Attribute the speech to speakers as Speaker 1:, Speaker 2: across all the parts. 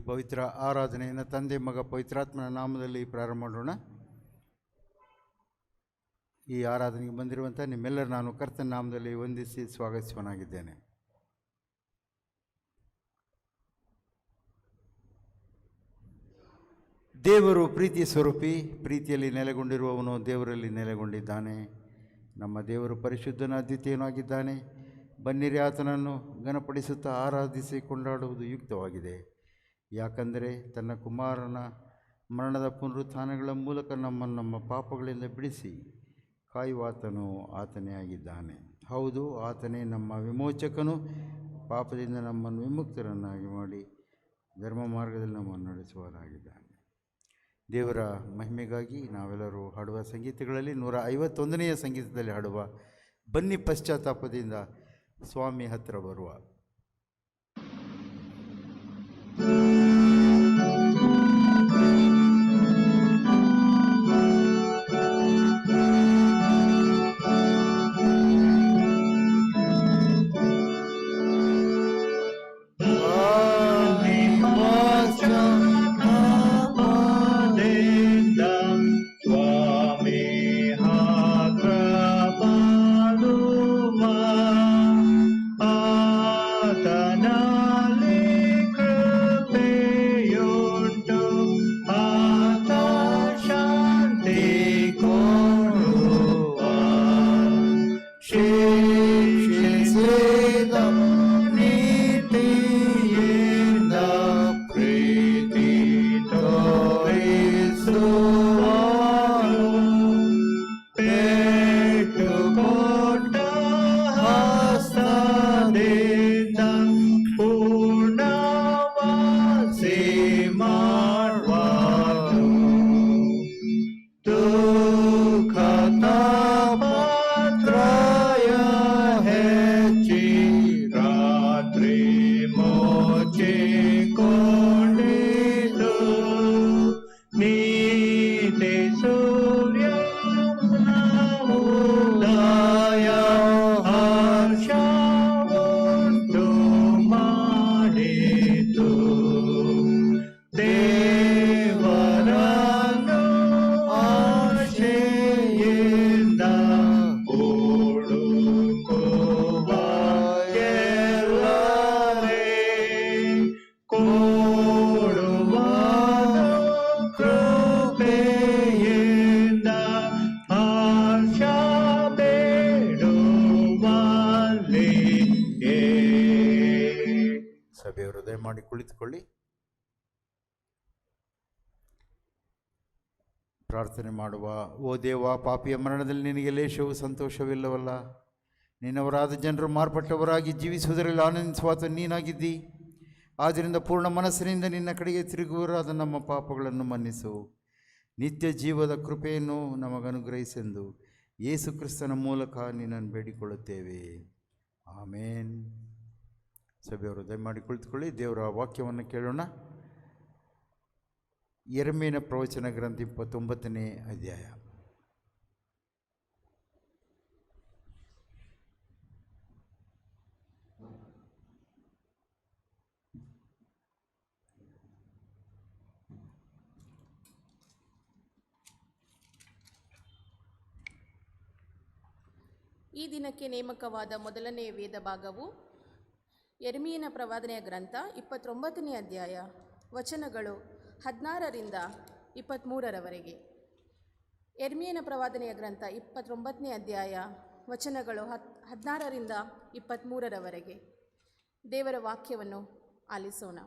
Speaker 1: ಪವಿತ್ರ ಆರಾಧನೆಯನ್ನು ತಂದೆ ಮಗ ಪವಿತ್ರಾತ್ಮನ ನಾಮದಲ್ಲಿ ಪ್ರಾರಂಭ ಮಾಡೋಣ. ಈ ಆರಾಧನೆಗೆ ಬಂದಿರುವಂಥ ನಿಮ್ಮೆಲ್ಲರೂ ನಾನು ಕರ್ತನ ನಾಮದಲ್ಲಿ ವಂದಿಸಿ ಸ್ವಾಗತಿಸುವನಾಗಿದ್ದೇನೆ. ದೇವರು ಪ್ರೀತಿ ಸ್ವರೂಪಿ, ಪ್ರೀತಿಯಲ್ಲಿ ನೆಲೆಗೊಂಡಿರುವವನು ದೇವರಲ್ಲಿ ನೆಲೆಗೊಂಡಿದ್ದಾನೆ. ನಮ್ಮ ದೇವರು ಪರಿಶುದ್ಧನ ಅದ್ವಿತೀಯನಾಗಿದ್ದಾನೆ. ಬನ್ನಿರಿ ಆತನನ್ನು ಘನಪಡಿಸುತ್ತಾ ಆರಾಧಿಸಿ ಕೊಂಡಾಡುವುದು ಯುಕ್ತವಾಗಿದೆ. ಯಾಕಂದರೆ ತನ್ನ ಕುಮಾರನ ಮರಣದ ಪುನರುತ್ಥಾನಗಳ ಮೂಲಕ ನಮ್ಮನ್ನು ನಮ್ಮ ಪಾಪಗಳಿಂದ ಬಿಡಿಸಿ ಕಾಯುವಾತನು ಆತನೇ ಆಗಿದ್ದಾನೆ. ಹೌದು, ಆತನೇ ನಮ್ಮ ವಿಮೋಚಕನು. ಪಾಪದಿಂದ ನಮ್ಮನ್ನು ವಿಮುಕ್ತರನ್ನಾಗಿ ಮಾಡಿ ಧರ್ಮ ಮಾರ್ಗದಲ್ಲಿ ನಮ್ಮನ್ನು ನಡೆಸುವವನಾಗಿದ್ದಾನೆ. ದೇವರ ಮಹಿಮೆಗಾಗಿ ನಾವೆಲ್ಲರೂ ಹಾಡುವ ಸಂಗೀತಗಳಲ್ಲಿ 151ನೇ ಸಂಗೀತದಲ್ಲಿ ಹಾಡುವ ಬನ್ನಿ ಪಶ್ಚಾತ್ತಾಪದಿಂದ ಸ್ವಾಮಿ ಹತ್ತಿರ ಬರುವ. ಮಾಡಿ ಕುಳಿತುಕೊಳ್ಳಿ. ಪ್ರಾರ್ಥನೆ ಮಾಡುವ. ಓ ದೇವ, ಪಾಪಿಯ ಮರಣದಲ್ಲಿ ನಿನಗೆ ಲೇಷವೂ ಸಂತೋಷವಿಲ್ಲವಲ್ಲ. ನಿನ್ನವರಾದ ಜನರು ಮಾರ್ಪಟ್ಟವರಾಗಿ ಜೀವಿಸುವುದರಲ್ಲಿ ಆನಂದಿಸುವಾತ ನೀನಾಗಿದ್ದಿ. ಆದ್ದರಿಂದ ಪೂರ್ಣ ಮನಸ್ಸಿನಿಂದ ನಿನ್ನ ಕಡೆಗೆ ತಿರುಗುವರಾದ ನಮ್ಮ ಪಾಪಗಳನ್ನು ಮನ್ನಿಸು. ನಿತ್ಯ ಜೀವದ ಕೃಪೆಯನ್ನು ನಮಗನುಗ್ರಹಿಸೆಂದು ಯೇಸು ಕ್ರಿಸ್ತನ ಮೂಲಕ ನಿನ್ನನ್ನು ಬೇಡಿಕೊಳ್ಳುತ್ತೇವೆ. ಆಮೇನ್. ಸಭೆಯವರು ದಯಮಾಡಿ ಕುಳಿತುಕೊಳ್ಳಿ. ದೇವರ ವಾಕ್ಯವನ್ನು ಕೇಳೋಣ. ಯೆರೆಮೀಯನ ಪ್ರವಚನ ಗ್ರಂಥ 29ನೇ ಅಧ್ಯಾಯ.
Speaker 2: ಈ ದಿನಕ್ಕೆ ನೇಮಕವಾದ ಮೊದಲನೆಯ ವೇದ ಭಾಗವು ಯೆರೆಮೀಯನ ಪ್ರವಾದನೆಯ ಗ್ರಂಥ 29ನೇ ಅಧ್ಯಾಯ, ವಚನಗಳು 16ರಿಂದ 23ರವರೆಗೆ. ಯೆರೆಮೀಯನ ಪ್ರವಾದನೆಯ ಗ್ರಂಥ 29ನೇ ಅಧ್ಯಾಯ, ವಚನಗಳು 16ರಿಂದ 23ರವರೆಗೆ. ದೇವರ ವಾಕ್ಯವನ್ನು ಆಲಿಸೋಣ.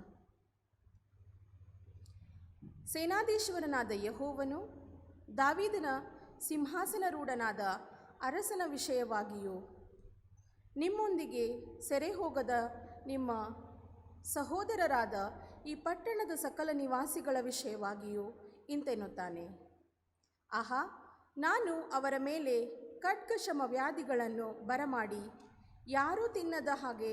Speaker 2: ಸೇನಾಧೀಶ್ವರನಾದ ಯೆಹೋವನು ದಾವೀದನ ಸಿಂಹಾಸನರೂಢನಾದ ಅರಸನ ವಿಷಯವಾಗಿಯೂ ನಿಮ್ಮೊಂದಿಗೆ ಸೆರೆ ಹೋಗದ ನಿಮ್ಮ ಸಹೋದರರಾದ ಈ ಪಟ್ಟಣದ ಸಕಲ ನಿವಾಸಿಗಳ ವಿಷಯವಾಗಿಯೂ ಇಂತೆನ್ನುತ್ತಾನೆ. ಆಹಾ, ನಾನು ಅವರ ಮೇಲೆ ಖಡ್ಗಶಮ ವ್ಯಾಧಿಗಳನ್ನು ಬರಮಾಡಿ ಯಾರೂ ತಿನ್ನದ ಹಾಗೆ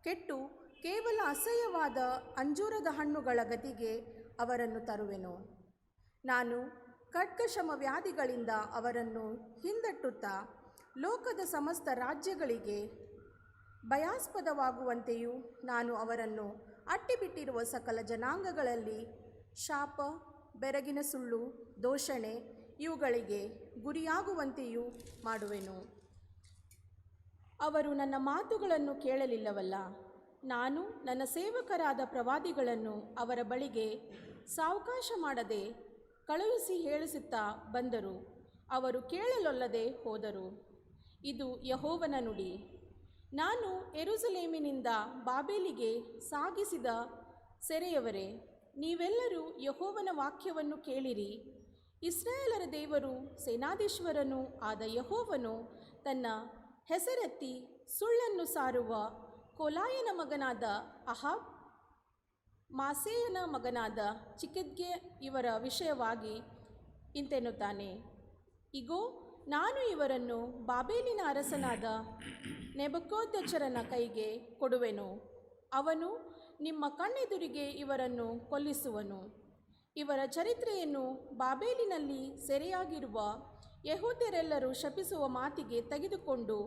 Speaker 2: ಕೆಟ್ಟು ಕೇವಲ ಅಸಹ್ಯವಾದ ಅಂಜೂರದ ಹಣ್ಣುಗಳ ಗತಿಗೆ ಅವರನ್ನು ತರುವೆನು. ನಾನು ಖಡ್ಗಶಮ ವ್ಯಾಧಿಗಳಿಂದ ಅವರನ್ನು ಹಿಂದಟ್ಟುತ್ತಾ ಲೋಕದ ಸಮಸ್ತ ರಾಜ್ಯಗಳಿಗೆ ಭಯಾಸ್ಪದವಾಗುವಂತೆಯೂ ನಾನು ಅವರನ್ನು ಅಟ್ಟಿಬಿಟ್ಟಿರುವ ಸಕಲ ಜನಾಂಗಗಳಲ್ಲಿ ಶಾಪ, ಬೆರಗಿನ ಸುಳ್ಳು, ದೂಷಣೆ ಇವುಗಳಿಗೆ ಗುರಿಯಾಗುವಂತೆಯೂ ಮಾಡುವೆನು. ಅವರು ನನ್ನ ಮಾತುಗಳನ್ನು ಕೇಳಲಿಲ್ಲವಲ್ಲ. ನಾನು ನನ್ನ ಸೇವಕರಾದ ಪ್ರವಾದಿಗಳನ್ನು ಅವರ ಬಳಿಗೆ ಸಾವಕಾಶ ಮಾಡದೆ ಕಳುಹಿಸಿ ಹೇಳಿಸುತ್ತಾ ಬಂದರು. ಅವರು ಕೇಳಲೊಲ್ಲದೆ ಹೋದರು. ಇದು ಯೆಹೋವನ ನುಡಿ. ನಾನು ಯೆರೂಸಲೇಮಿನಿಂದ ಬಾಬೆಲಿಗೆ ಸಾಗಿಸಿದ ಸೆರೆಯವರೇ, ನೀವೆಲ್ಲರೂ ಯೆಹೋವನ ವಾಕ್ಯವನ್ನು ಕೇಳಿರಿ. ಇಸ್ರಾಯೇಲರ ದೇವರು, ಸೇನಾಧೀಶ್ವರನೂ ಆದ ಯೆಹೋವನು ತನ್ನ ಹೆಸರೆತ್ತಿ ಸುಳ್ಳನ್ನು ಸಾರುವ ಕೊಲಾಯನ ಮಗನಾದ ಅಹಾಬ್, ಮಾಸೇಯನ ಮಗನಾದ ಚಿಕ್ಕಿದ್ಗೆ ಇವರ ವಿಷಯವಾಗಿ ಇಂತೆನ್ನುತ್ತಾನೆ. ಇಗೋ, ನಾನು ಇವರನ್ನು ಬಾಬೇಲಿನ ಅರಸನಾದ ನೆಬೂಕದ್ನೆಚ್ಚರನ ಕೈಗೆ ಕೊಡುವೆನು. ಅವನು ನಿಮ್ಮ ಕಣ್ಣೆದುರಿಗೆ ಇವರನ್ನು ಕೊಲ್ಲಿಸುವನು. ಇವರ ಚರಿತ್ರೆಯನ್ನು ಬಾಬೇಲಿನಲ್ಲಿ ಸೆರೆಯಾಗಿರುವ ಯೆಹೂದ್ಯರೆಲ್ಲರೂ ಶಪಿಸುವ ಮಾತಿಗೆ ತೆಗೆದುಕೊಂಡು,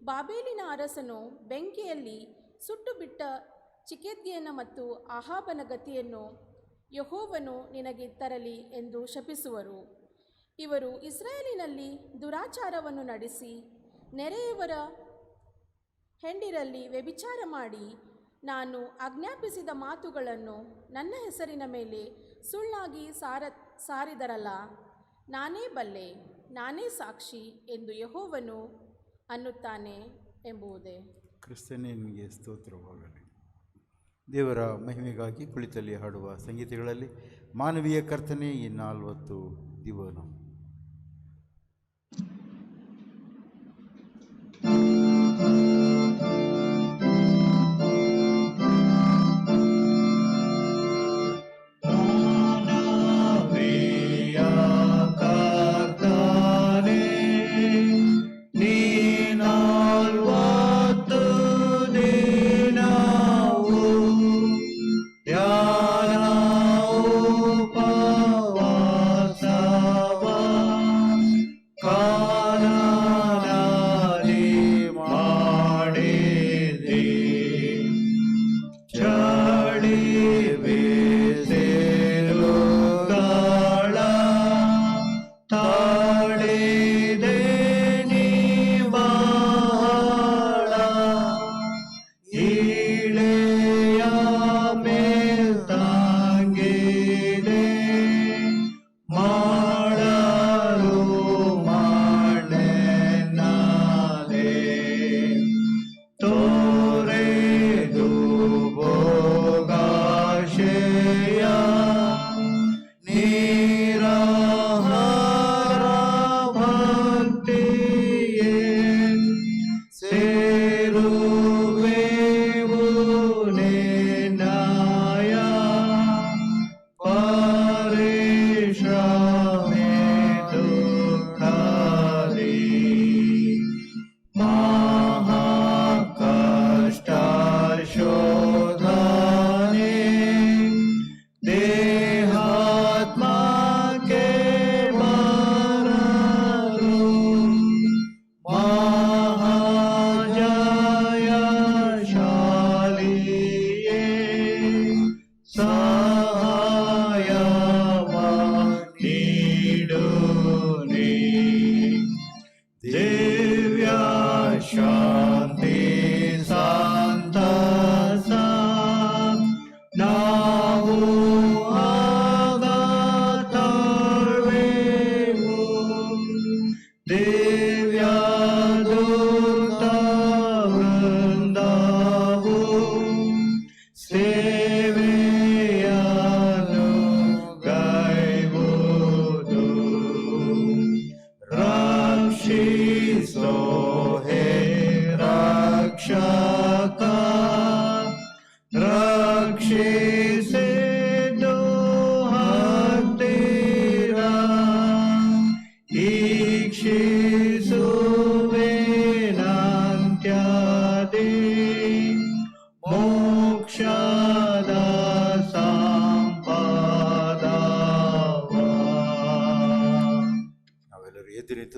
Speaker 2: ಬಾಬೇಲಿನ ಅರಸನು ಬೆಂಕಿಯಲ್ಲಿ ಸುಟ್ಟು ಬಿಟ್ಟ ಚಿಕ್ಕಿದ್ಗೆಯನ ಮತ್ತು ಅಹಾಬನ ಗತಿಯನ್ನು ಯೆಹೋವನು ನಿನಗೆ ತರಲಿ ಎಂದು ಶಪಿಸುವರು. ಇವರು ಇಸ್ರಾಯೇಲಿನಲ್ಲಿ ದುರಾಚಾರವನ್ನು ನಡೆಸಿ ನೆರೆಯವರ ಹೆಂಡಿರಲ್ಲಿ ವ್ಯಭಿಚಾರ ಮಾಡಿ, ನಾನು ಆಜ್ಞಾಪಿಸಿದ ಮಾತುಗಳನ್ನು ನನ್ನ ಹೆಸರಿನ ಮೇಲೆ ಸುಳ್ಳಾಗಿ ಸಾರಿದರಲ್ಲ. ನಾನೇ ಬಲ್ಲೆ, ನಾನೇ ಸಾಕ್ಷಿ ಎಂದು ಯೆಹೋವನು ಅನ್ನುತ್ತಾನೆ ಎಂಬುದೇ.
Speaker 1: ಕ್ರಿಸ್ತನೇ ನಿಮಗೆ ಸ್ತೋತ್ರವಾಗಲಿ. ದೇವರ ಮಹಿಮೆಗಾಗಿ ಕುಳಿತಲ್ಲಿ ಹಾಡುವ ಸಂಗೀತಗಳಲ್ಲಿ ಮಾನವೀಯ ಕರ್ತನೆ ಈ 40 ದಿವನ.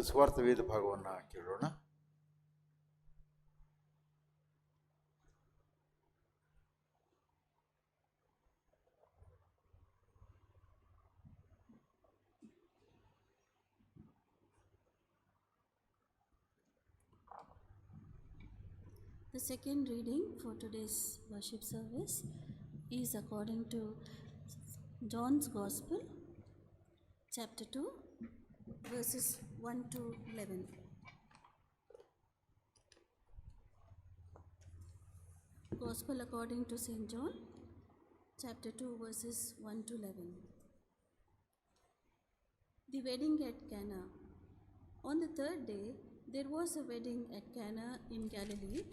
Speaker 1: ಸ್ವಾರ್ಥ ವೇದ ಭಾಗವನ್ನು ಕೇಳೋಣ.
Speaker 3: The second reading for today's worship service is according to John's Gospel, chapter 2, verses 1 to 11. Gospel according to St. John, chapter 2, verses 1 to 11. The wedding at Cana. On the third day, there was a wedding at Cana in Galilee,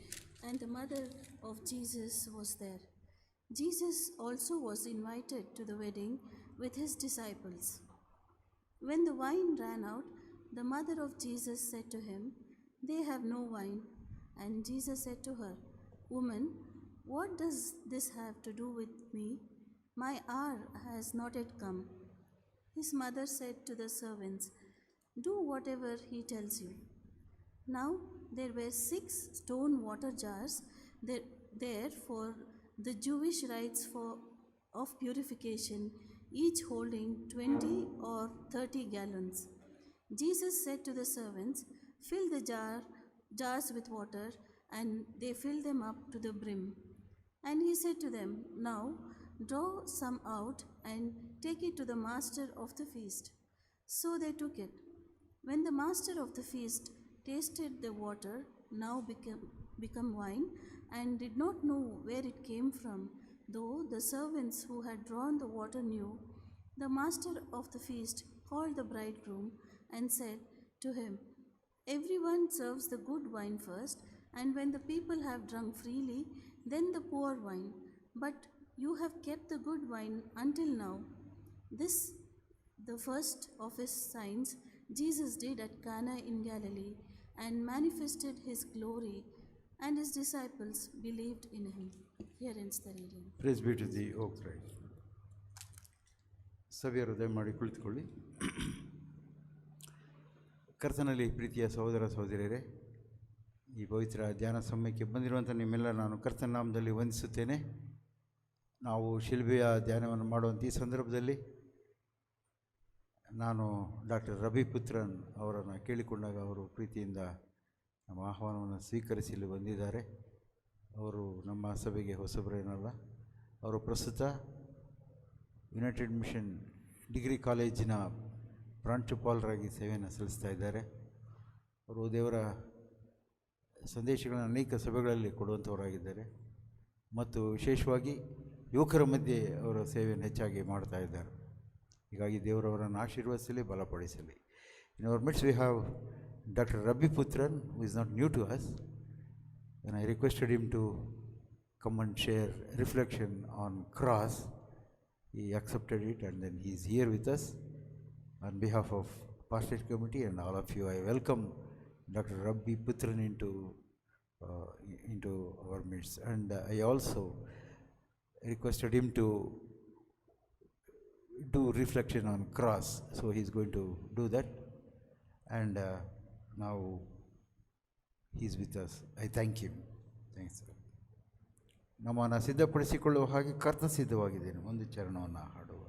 Speaker 3: and the mother of Jesus was there. Jesus also was invited to the wedding with his disciples. When the wine ran out, the mother of Jesus said to him, "They have no wine." And Jesus said to her, "Woman, what does this have to do with me? My hour has not yet come." His mother said to the servants, "Do whatever he tells you." Now there were 6 stone water jars there for the Jewish rites of purification, each holding 20 or 30 gallons. Jesus said to the servants, "Fill the jars with water," and they filled them up to the brim. And he said to them, "Now draw some out and take it to the master of the feast." So they took it. When the master of the feast tasted the water, now become wine, and did not know where it came from, though the servants who had drawn the water knew, the master of the feast called the bridegroom and said to him, "Everyone serves the good wine first, and when the people have drunk freely, then the poor wine. But you have kept the good wine until now." This, the first of his signs, Jesus did at Cana in Galilee, and manifested his glory, and his disciples believed in him. Here ends the reading.
Speaker 1: Praise be to thee, O Christ. ಸಭೆಯರು ದಯಮಾಡಿ ಕುಳಿತುಕೊಳ್ಳಿ. ಕರ್ತನಲ್ಲಿ ಪ್ರೀತಿಯ ಸಹೋದರ ಸಹೋದರಿಯರೇ, ಈ ಪವಿತ್ರ ಧ್ಯಾನ ಸಮಯಕ್ಕೆ ಬಂದಿರುವಂಥ ನಿಮ್ಮೆಲ್ಲ ನಾನು ಕರ್ತನ ನಾಮದಲ್ಲಿ ವಂದಿಸುತ್ತೇನೆ. ನಾವು ಶಿಲ್ಬೆಯ ಧ್ಯಾನವನ್ನು ಮಾಡುವಂಥ ಈ ಸಂದರ್ಭದಲ್ಲಿ ನಾನು ಡಾಕ್ಟರ್ ರವಿ ಪುತ್ರನ್ ಅವರನ್ನು ಕೇಳಿಕೊಂಡಾಗ ಅವರು ಪ್ರೀತಿಯಿಂದ ನಮ್ಮ ಆಹ್ವಾನವನ್ನು ಸ್ವೀಕರಿಸಿ ಇಲ್ಲಿ ಬಂದಿದ್ದಾರೆ. ಅವರು ನಮ್ಮ ಸಭೆಗೆ ಹೊಸಬರೇನಲ್ಲ. ಅವರು ಪ್ರಸ್ತುತ ಯುನೈಟೆಡ್ ಮಿಷನ್ ಡಿಗ್ರಿ ಕಾಲೇಜಿನ ಪ್ರಾಂಶುಪಾಲರಾಗಿ ಸೇವೆಯನ್ನು ಸಲ್ಲಿಸ್ತಾ ಇದ್ದಾರೆ. ಅವರು ದೇವರ ಸಂದೇಶಗಳನ್ನು ಅನೇಕ ಸಭೆಗಳಲ್ಲಿ ಕೊಡುವಂಥವರಾಗಿದ್ದಾರೆ ಮತ್ತು ವಿಶೇಷವಾಗಿ ಯುವಕರ ಮಧ್ಯೆ ಅವರ ಸೇವೆಯನ್ನು ಹೆಚ್ಚಾಗಿ ಮಾಡ್ತಾ ಇದ್ದಾರೆ. ಹೀಗಾಗಿ ದೇವರವರನ್ನು ಆಶೀರ್ವದಿಸಲಿ, ಬಲಪಡಿಸಲಿ. In our midst we have Dr. Ravi Putran, who is not new to us, and I requested him to come and share reflection on cross. He accepted it, and then he is here with us. On behalf of Pastorate Committee and all of you, I welcome Dr. Ravi Putran into our midst. And I also requested him to do reflection on cross, so he is going to do that. And now he is with us. I thank him. Thanks, sir. ನಮ್ಮನ್ನು ಸಿದ್ಧಪಡಿಸಿಕೊಳ್ಳುವ ಹಾಗೆ ಕರ್ತ ಸಿದ್ಧವಾಗಿದ್ದೇನೆ. ಒಂದು ಚರಣವನ್ನು ಹಾಡುವ.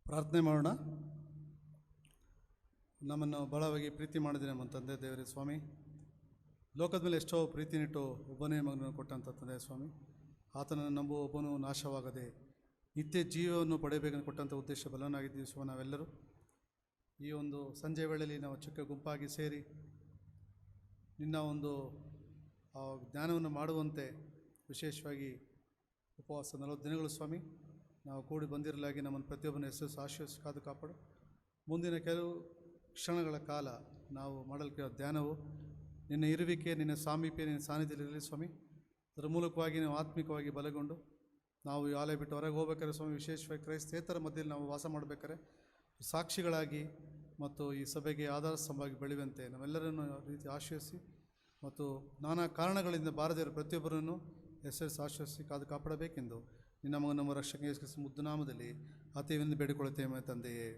Speaker 4: ಪ್ರಾರ್ಥನೆ ಮಾಡೋಣ. ನಮ್ಮನ್ನು ಬಹಳವಾಗಿ ಪ್ರೀತಿ ಮಾಡಿದ್ರೆ ನಮ್ಮ ತಂದೆ ದೇವರೇ ಸ್ವಾಮಿ, ಲೋಕದ ಮೇಲೆ ಎಷ್ಟೋ ಪ್ರೀತಿನಿಟ್ಟು ಒಬ್ಬನೇ ಮಗನನ್ನು ಕೊಟ್ಟಂಥ ತಂದೆ ಸ್ವಾಮಿ, ಆತನನ್ನು ನಂಬುವ ಒಬ್ಬನು ನಾಶವಾಗದೆ ನಿತ್ಯ ಜೀವವನ್ನು ಪಡೆಯಬೇಕಂತ ಕೊಟ್ಟಂಥ ಉದ್ದೇಶ ಬಲವನ್ನಾಗಿದ್ದೀವಿ ಸ್ವಾಮಿ. ನಾವೆಲ್ಲರೂ ಈ ಒಂದು ಸಂಜೆ ವೇಳೆಯಲ್ಲಿ ನಾವು ಚಿಕ್ಕ ಗುಂಪಾಗಿ ಸೇರಿ ನಿನ್ನ ಒಂದು ಜ್ಞಾನವನ್ನು ಮಾಡುವಂತೆ ವಿಶೇಷವಾಗಿ ಉಪವಾಸ 40 ದಿನಗಳು ಸ್ವಾಮಿ ನಾವು ಕೂಡಿ ಬಂದಿರಲಾಗಿ ನಮ್ಮನ್ನು ಪ್ರತಿಯೊಬ್ಬನ ಹೆಸರು ಆಶೀರ್ವದಿಸಿ ಕಾದು ಕಾಪಾಡು. ಮುಂದಿನ ಕೆಲವು ಕ್ಷಣಗಳ ಕಾಲ ನಾವು ಮಾಡಲಿಕ್ಕೆ ಧ್ಯಾನವು ನಿನ್ನ ಇರುವಿಕೆ, ನಿನ್ನ ಸಾಮೀಪ್ಯ, ನಿನ್ನ ಸಾನ್ನಿಧ್ಯದಲ್ಲಿರಲಿ ಸ್ವಾಮಿ. ಅದರ ಮೂಲಕವಾಗಿ ನಾವು ಆತ್ಮಿಕವಾಗಿ ಬಲಗೊಂಡು ನಾವು ಈ ಆಲಯ ಬಿಟ್ಟು ಹೊರಗೆ ಹೋಗ್ಬೇಕಾದ್ರೆ ಸ್ವಾಮಿ, ವಿಶೇಷವಾಗಿ ಕ್ರೈಸ್ತೇತರ ಮಧ್ಯದಲ್ಲಿ ನಾವು ವಾಸ ಮಾಡಬೇಕಾದ್ರೆ ಸಾಕ್ಷಿಗಳಾಗಿ ಮತ್ತು ಈ ಸಭೆಗೆ ಆಧಾರ ಸ್ತಂಭವಾಗಿ ಬೆಳೆಯುವಂತೆ ನಾವೆಲ್ಲರನ್ನು ರೀತಿ ಆಶ್ರಯಿಸಿ ಮತ್ತು ನಾನಾ ಕಾರಣಗಳಿಂದ ಬಾರದಿರೋ ಪ್ರತಿಯೊಬ್ಬರನ್ನು ಹೆಸರಿಸಿ ಆಶ್ರಯಿಸಿ ಕಾದು ಕಾಪಾಡಬೇಕೆಂದು ನಿನ್ನ ಮಗ ನಮ್ಮ ರಕ್ಷಕ ಯೇಸು ಕ್ರಿಸ್ತನ ಮುದ್ದು ನಾಮದಲ್ಲಿ ಅತೀವೆಂದು ಬೇಡಿಕೊಳ್ಳುತ್ತೇವೆ ತಂದೆಯೇ.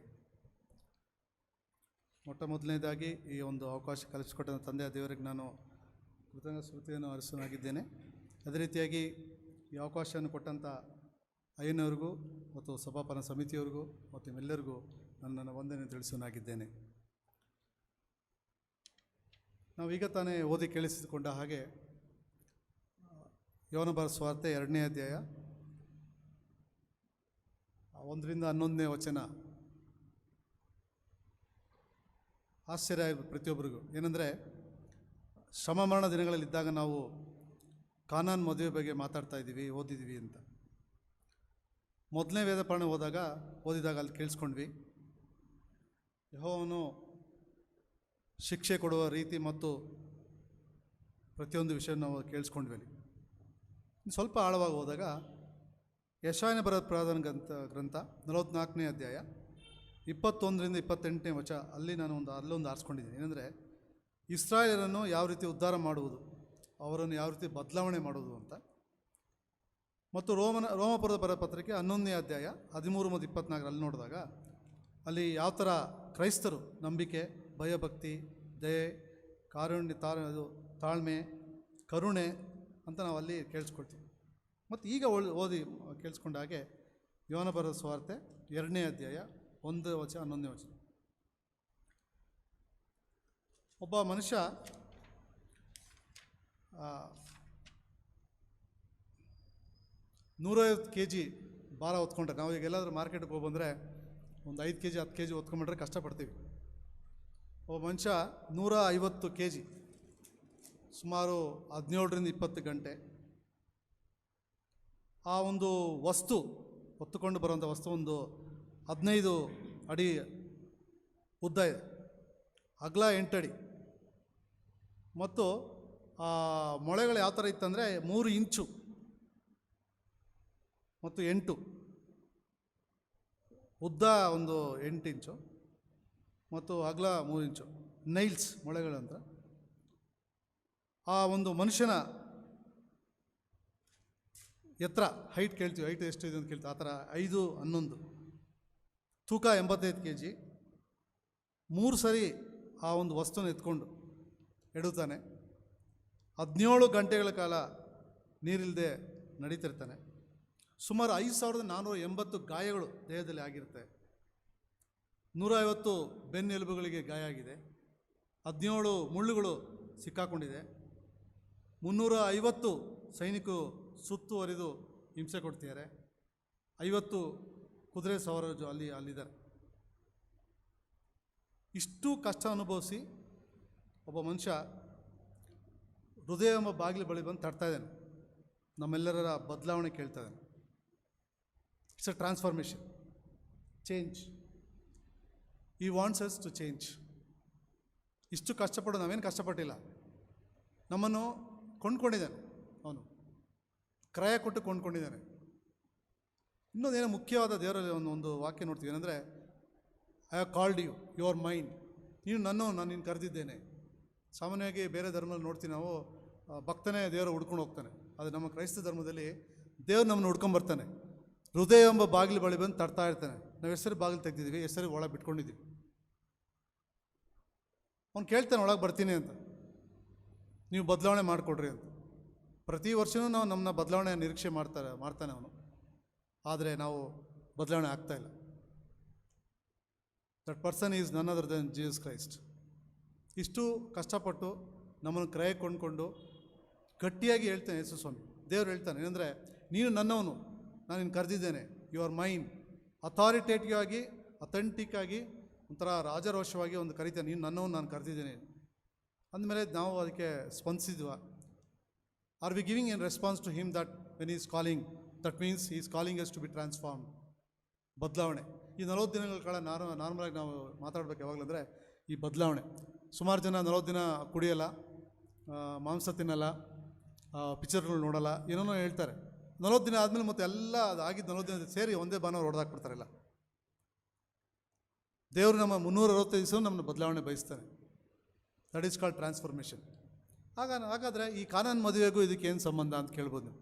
Speaker 4: ಮೊಟ್ಟ ಮೊದಲನೇದಾಗಿ ಈ ಒಂದು ಅವಕಾಶ ಕಲಿಸಿಕೊಟ್ಟ ತಂದೆಯ ದೇವರಿಗೆ ನಾನು ಕೃತಜ್ಞ ಸ್ತುತಿಯನ್ನು ಅರ್ಪಿಸನಾಗಿದ್ದೇನೆ. ಅದೇ ರೀತಿಯಾಗಿ ಈ ಅವಕಾಶವನ್ನು ಕೊಟ್ಟಂಥ ಅಯ್ಯನವ್ರಿಗೂ ಮತ್ತು ಸಭಾಪನ ಸಮಿತಿಯವರಿಗೂ ಮತ್ತು ನಿಮ್ಮೆಲ್ಲರಿಗೂ ನನ್ನ ವಂದನೆ ತಿಳಿಸೋನಾಗಿದ್ದೇನೆ. ನಾವೀಗ ತಾನೇ ಓದಿ ಕೇಳಿಸಿಕೊಂಡ ಹಾಗೆ ಯೋಹಾನ ಬರೆದ ಸುವಾರ್ತೆ 2ನೇ ಅಧ್ಯಾಯ 1ರಿಂದ 11ನೇ ವಚನ ಆಶ್ಚರ್ಯ ಪ್ರತಿಯೊಬ್ಬರಿಗೂ. ಏನಂದರೆ, ಶ್ರಮ ಮರಣ ದಿನಗಳಲ್ಲಿದ್ದಾಗ ನಾವು ಕಾನಾನ್ ಮದುವೆ ಬಗ್ಗೆ ಮಾತಾಡ್ತಾ ಇದ್ದೀವಿ, ಓದಿದ್ದೀವಿ ಅಂತ. ಮೊದಲನೇ ವೇದಪಾಠ ಓದಿದಾಗ ಅಲ್ಲಿ ಕೇಳಿಸ್ಕೊಂಡ್ವಿ, ಯೆಹೋವನು ಶಿಕ್ಷೆ ಕೊಡುವ ರೀತಿ ಮತ್ತು ಪ್ರತಿಯೊಂದು ವಿಷಯ ನಾವು ಕೇಳಿಸ್ಕೊಂಡ್ವಿ. ಅಲ್ಲಿ ಸ್ವಲ್ಪ ಆಳವಾಗಿ ಹೋದಾಗ ಯೆಶಾಯನ ಬರೆದ ಪ್ರಧಾನ ಗ್ರಂಥ 44ನೇ ಅಧ್ಯಾಯ 21ರಿಂದ 28ನೇ ವಚನ ಅಲ್ಲಿ ನಾನು ಅಲ್ಲೊಂದು ಆರಿಸ್ಕೊಂಡಿದ್ದೀನಿ. ಏನಂದರೆ, ಇಸ್ರಾಯೇಲರನ್ನು ಯಾವ ರೀತಿ ಉದ್ಧಾರ ಮಾಡುವುದು, ಅವರನ್ನು ಯಾವ ರೀತಿ ಬದಲಾವಣೆ ಮಾಡೋದು ಅಂತ. ಮತ್ತು ರೋಮಪುರದ ಬರೆದ ಪತ್ರಿಕೆ 11ನೇ ಅಧ್ಯಾಯ 13 ಮತ್ತು 24 ಅಲ್ಲಿ ನೋಡಿದಾಗ ಅಲ್ಲಿ ಯಾವ ಥರ ಕ್ರೈಸ್ತರು ನಂಬಿಕೆ, ಭಯಭಕ್ತಿ, ದಯೆ, ಕಾರುಣ್ಯ, ತಾಳ್ಮೆ, ಕರುಣೆ ಅಂತ ನಾವು ಅಲ್ಲಿ ಕೇಳಿಸ್ಕೊಳ್ತೀವಿ. ಮತ್ತು ಈಗ ಓದಿ ಕೇಳಿಸ್ಕೊಂಡ ಹಾಗೆ ಯೋಹಾನ ಬರೆದ ಸುವಾರ್ತೆ 2ನೇ ಅಧ್ಯಾಯ 1 ವಚನ 11ನೇ ವಚನ. ಒಬ್ಬ ಮನುಷ್ಯ 150 kg ಭಾರ ಹೊತ್ಕೊಂಡ್ರೆ, ನಾವು ಈಗ ಎಲ್ಲಾದರೂ ಮಾರ್ಕೆಟ್ಗೆ ಹೋಗಿ ಬಂದರೆ ಒಂದು 5 kg 10 kg ಹೊತ್ಕೊಂಡ್ಬಿಟ್ರೆ ಕಷ್ಟಪಡ್ತೀವಿ. ಒಬ್ಬ ಮನುಷ್ಯ 150 kg ಸುಮಾರು 17ರಿಂದ 20 ಗಂಟೆ ಆ ಒಂದು ವಸ್ತು ಹೊತ್ತುಕೊಂಡು ಬರುವಂಥ ವಸ್ತು ಒಂದು 15 ಅಡಿ ಉದ್ದ ಇದೆ, ಅಗಲ 8 ಅಡಿ, ಮತ್ತು ಆ ಮೊಳೆಗಳು ಯಾವ ಥರ ಇತ್ತಂದರೆ 3 ಇಂಚು ಮತ್ತು 8 ಉದ್ದ ಒಂದು 8 ಇಂಚು ಮತ್ತು ಅಗಲ 3 ಇಂಚು, ನೈಲ್ಸ್ ಮೊಳೆಗಳಂತ. ಆ ಒಂದು ಮನುಷ್ಯನ ಎತ್ತರ, ಹೈಟ್ ಕೇಳ್ತೀವಿ, ಹೈಟ್ ಎಷ್ಟು ಇದೆ ಅಂತ ಕೇಳ್ತೀವಿ, ಆ ಥರ 5'11", ತೂಕ 85 kg. 3 ಸರಿ ಆ ಒಂದು ವಸ್ತುನ ಎತ್ಕೊಂಡು ಎಡುತ್ತಾನೆ. 17 ಗಂಟೆಗಳ ಕಾಲ ನೀರಿಲ್ಲದೆ ನಡೀತಿರ್ತಾನೆ. ಸುಮಾರು 5480 ಗಾಯಗಳು ದೇಹದಲ್ಲಿ ಆಗಿರುತ್ತೆ. 150 ಬೆನ್ನೆಲುಬುಗಳಿಗೆ ಗಾಯ ಆಗಿದೆ. 17 ಮುಳ್ಳುಗಳು ಸಿಕ್ಕಾಕೊಂಡಿದೆ. 350 ಸೈನಿಕರು ಸುತ್ತುವರಿದು ಹಿಂಸೆ ಕೊಡ್ತಿದ್ದಾರೆ. 50 ಕುದುರೆ ಸವಾರರು ಅಲ್ಲಿದ್ದಾರೆ. ಇಷ್ಟು ಕಷ್ಟ ಅನುಭವಿಸಿ ಒಬ್ಬ ಮನುಷ್ಯ ಹೃದಯ ಎಂಬ ಬಾಗಿಲು ಬಳಿ ಬಂದು ತಡ್ತಾ ಇದ್ದಾನೆ. ನಮ್ಮೆಲ್ಲರ ಬದಲಾವಣೆ ಕೇಳ್ತಾ ಇದ್ದಾನೆ. It's a transformation, change. ಈ ವಾಂಟ್ಸ್ ಅಸ್ ಟು ಚೇಂಜ್. ಇಷ್ಟು ಕಷ್ಟಪಡೋದು ನಾವೇನು ಕಷ್ಟಪಟ್ಟಿಲ್ಲ, ನಮ್ಮನ್ನು ಕೊಂಡ್ಕೊಂಡಿದ್ದಾನೆ ಅವನು, ಕ್ರಯ ಕೊಟ್ಟು ಕೊಂಡ್ಕೊಂಡಿದ್ದಾನೆ. ಇನ್ನೊಂದೇನೋ ಮುಖ್ಯವಾದ ದೇವರಲ್ಲಿ ಒಂದು ವಾಕ್ಯ ನೋಡ್ತೀವಿ, ಏನಂದರೆ, I have called you, you are mine. ನೀನು ನಾನು ನಿನ್ನ ಕರೆದಿದ್ದೇನೆ. ಸಾಮಾನ್ಯವಾಗಿ ಬೇರೆ ಧರ್ಮದಲ್ಲಿ ನೋಡ್ತೀವಿ ನಾವು, ಭಕ್ತನೇ ದೇವರ ಹುಡ್ಕೊಂಡು ಹೋಗ್ತಾನೆ. ಅದು ನಮ್ಮ ಕ್ರೈಸ್ತ ಧರ್ಮದಲ್ಲಿ ದೇವ್ರು ನಮ್ಮನ್ನು ಹುಡ್ಕೊಂಬರ್ತಾನೆ. ಹೃದಯ ಎಂಬ ಬಾಗಿಲು ಬಳಿ ಬಂದು ತಡ್ತಾ ಇರ್ತಾನೆ. ನಾವು ಹೆಸರು ಬಾಗಿಲು ತೆಗೆದಿದ್ದೀವಿ, ಹೆಸರು ಒಳಗೆ ಬಿಟ್ಕೊಂಡಿದ್ದೀವಿ. ಅವ್ನು ಕೇಳ್ತಾನೆ, ಒಳಗೆ ಬರ್ತೀನಿ ಅಂತ, ನೀವು ಬದಲಾವಣೆ ಮಾಡಿಕೊಡ್ರಿ ಅಂತ. ಪ್ರತಿ ವರ್ಷವೂ ನಾವು ನಮ್ಮನ್ನ ಬದಲಾವಣೆ ನಿರೀಕ್ಷೆ ಮಾಡ್ತಾನೆ ಅವನು. ಆದರೆ ನಾವು ಬದಲಾವಣೆ ಆಗ್ತಾಯಿಲ್ಲ. That person is none other than Jesus Christ. ಇಷ್ಟು ಕಷ್ಟಪಟ್ಟು ನಮ್ಮನ್ನು ಕ್ರಯ ಕೊಂಡ್ಕೊಂಡು ಗಟ್ಟಿಯಾಗಿ ಹೇಳ್ತಾನೆ ಯೇಸು ಸ್ವಾಮಿ. ದೇವರು ಹೇಳ್ತಾನೆ ಏನಂದರೆ, ನೀನು ನನ್ನವನು, ನಾನು ನಿನ್ನ ಕರೆದಿದ್ದೇನೆ, ಯುವರ್ ಮೈಂಡ್ ಅಥಾರಿಟೇಟಿವ್ ಆಗಿ, ಅಥೆಂಟಿಕ್ ಆಗಿ, ಒಂಥರ ರಾಜರೋಷವಾಗಿ ಒಂದು ಕರಿತೇನೆ, ನೀನು ನನ್ನವನ್ನು ನಾನು ಕರೆದಿದ್ದೇನೆ ಅಂದಮೇಲೆ ನಾವು ಅದಕ್ಕೆ ಸ್ಪಂದಿಸಿದ್ವ. Are we giving an response to him that when is calling? That means he is calling us to be transform. ಬದಲಾವಣೆ. ಈ 40 ದಿನಗಳ ಕಾಲ ನಾರ್ಮಲಾಗಿ ನಾವು ಮಾತಾಡ್ಬೇಕು ಯಾವಾಗಲಂದರೆ ಈ ಬದಲಾವಣೆ. ಸುಮಾರು ಜನ 40 ದಿನ ಕುಡಿಯೋಲ್ಲ, ಮಾಂಸ ತಿನ್ನಲ್ಲ, ಪಿಕ್ಚರ್ಗಳು ನೋಡಲ್ಲ, ಏನೇನೋ ಹೇಳ್ತಾರೆ. 40 ದಿನ ಆದಮೇಲೆ ಮತ್ತೆ ಎಲ್ಲ ಅದಾಗಿದ್ದು 40 ದಿನ ಸೇರಿ ಒಂದೇ ಭಾನುವಾರ ಹೊಡೆದಾಕ್ಬಿಡ್ತಾರಲ್ಲ. ದೇವರು ನಮ್ಮ 365 ದಿವಸ ನಮ್ಮನ್ನು ಬದಲಾವಣೆ ಬಯಸ್ತಾನೆ. That is called transformation. ಹಾಗಾದರೆ ಈ ಕಾನಾನ್ ಮದುವೆಗೂ ಇದಕ್ಕೆ ಏನು ಸಂಬಂಧ ಅಂತ ಕೇಳ್ಬೋದು ನೀವು.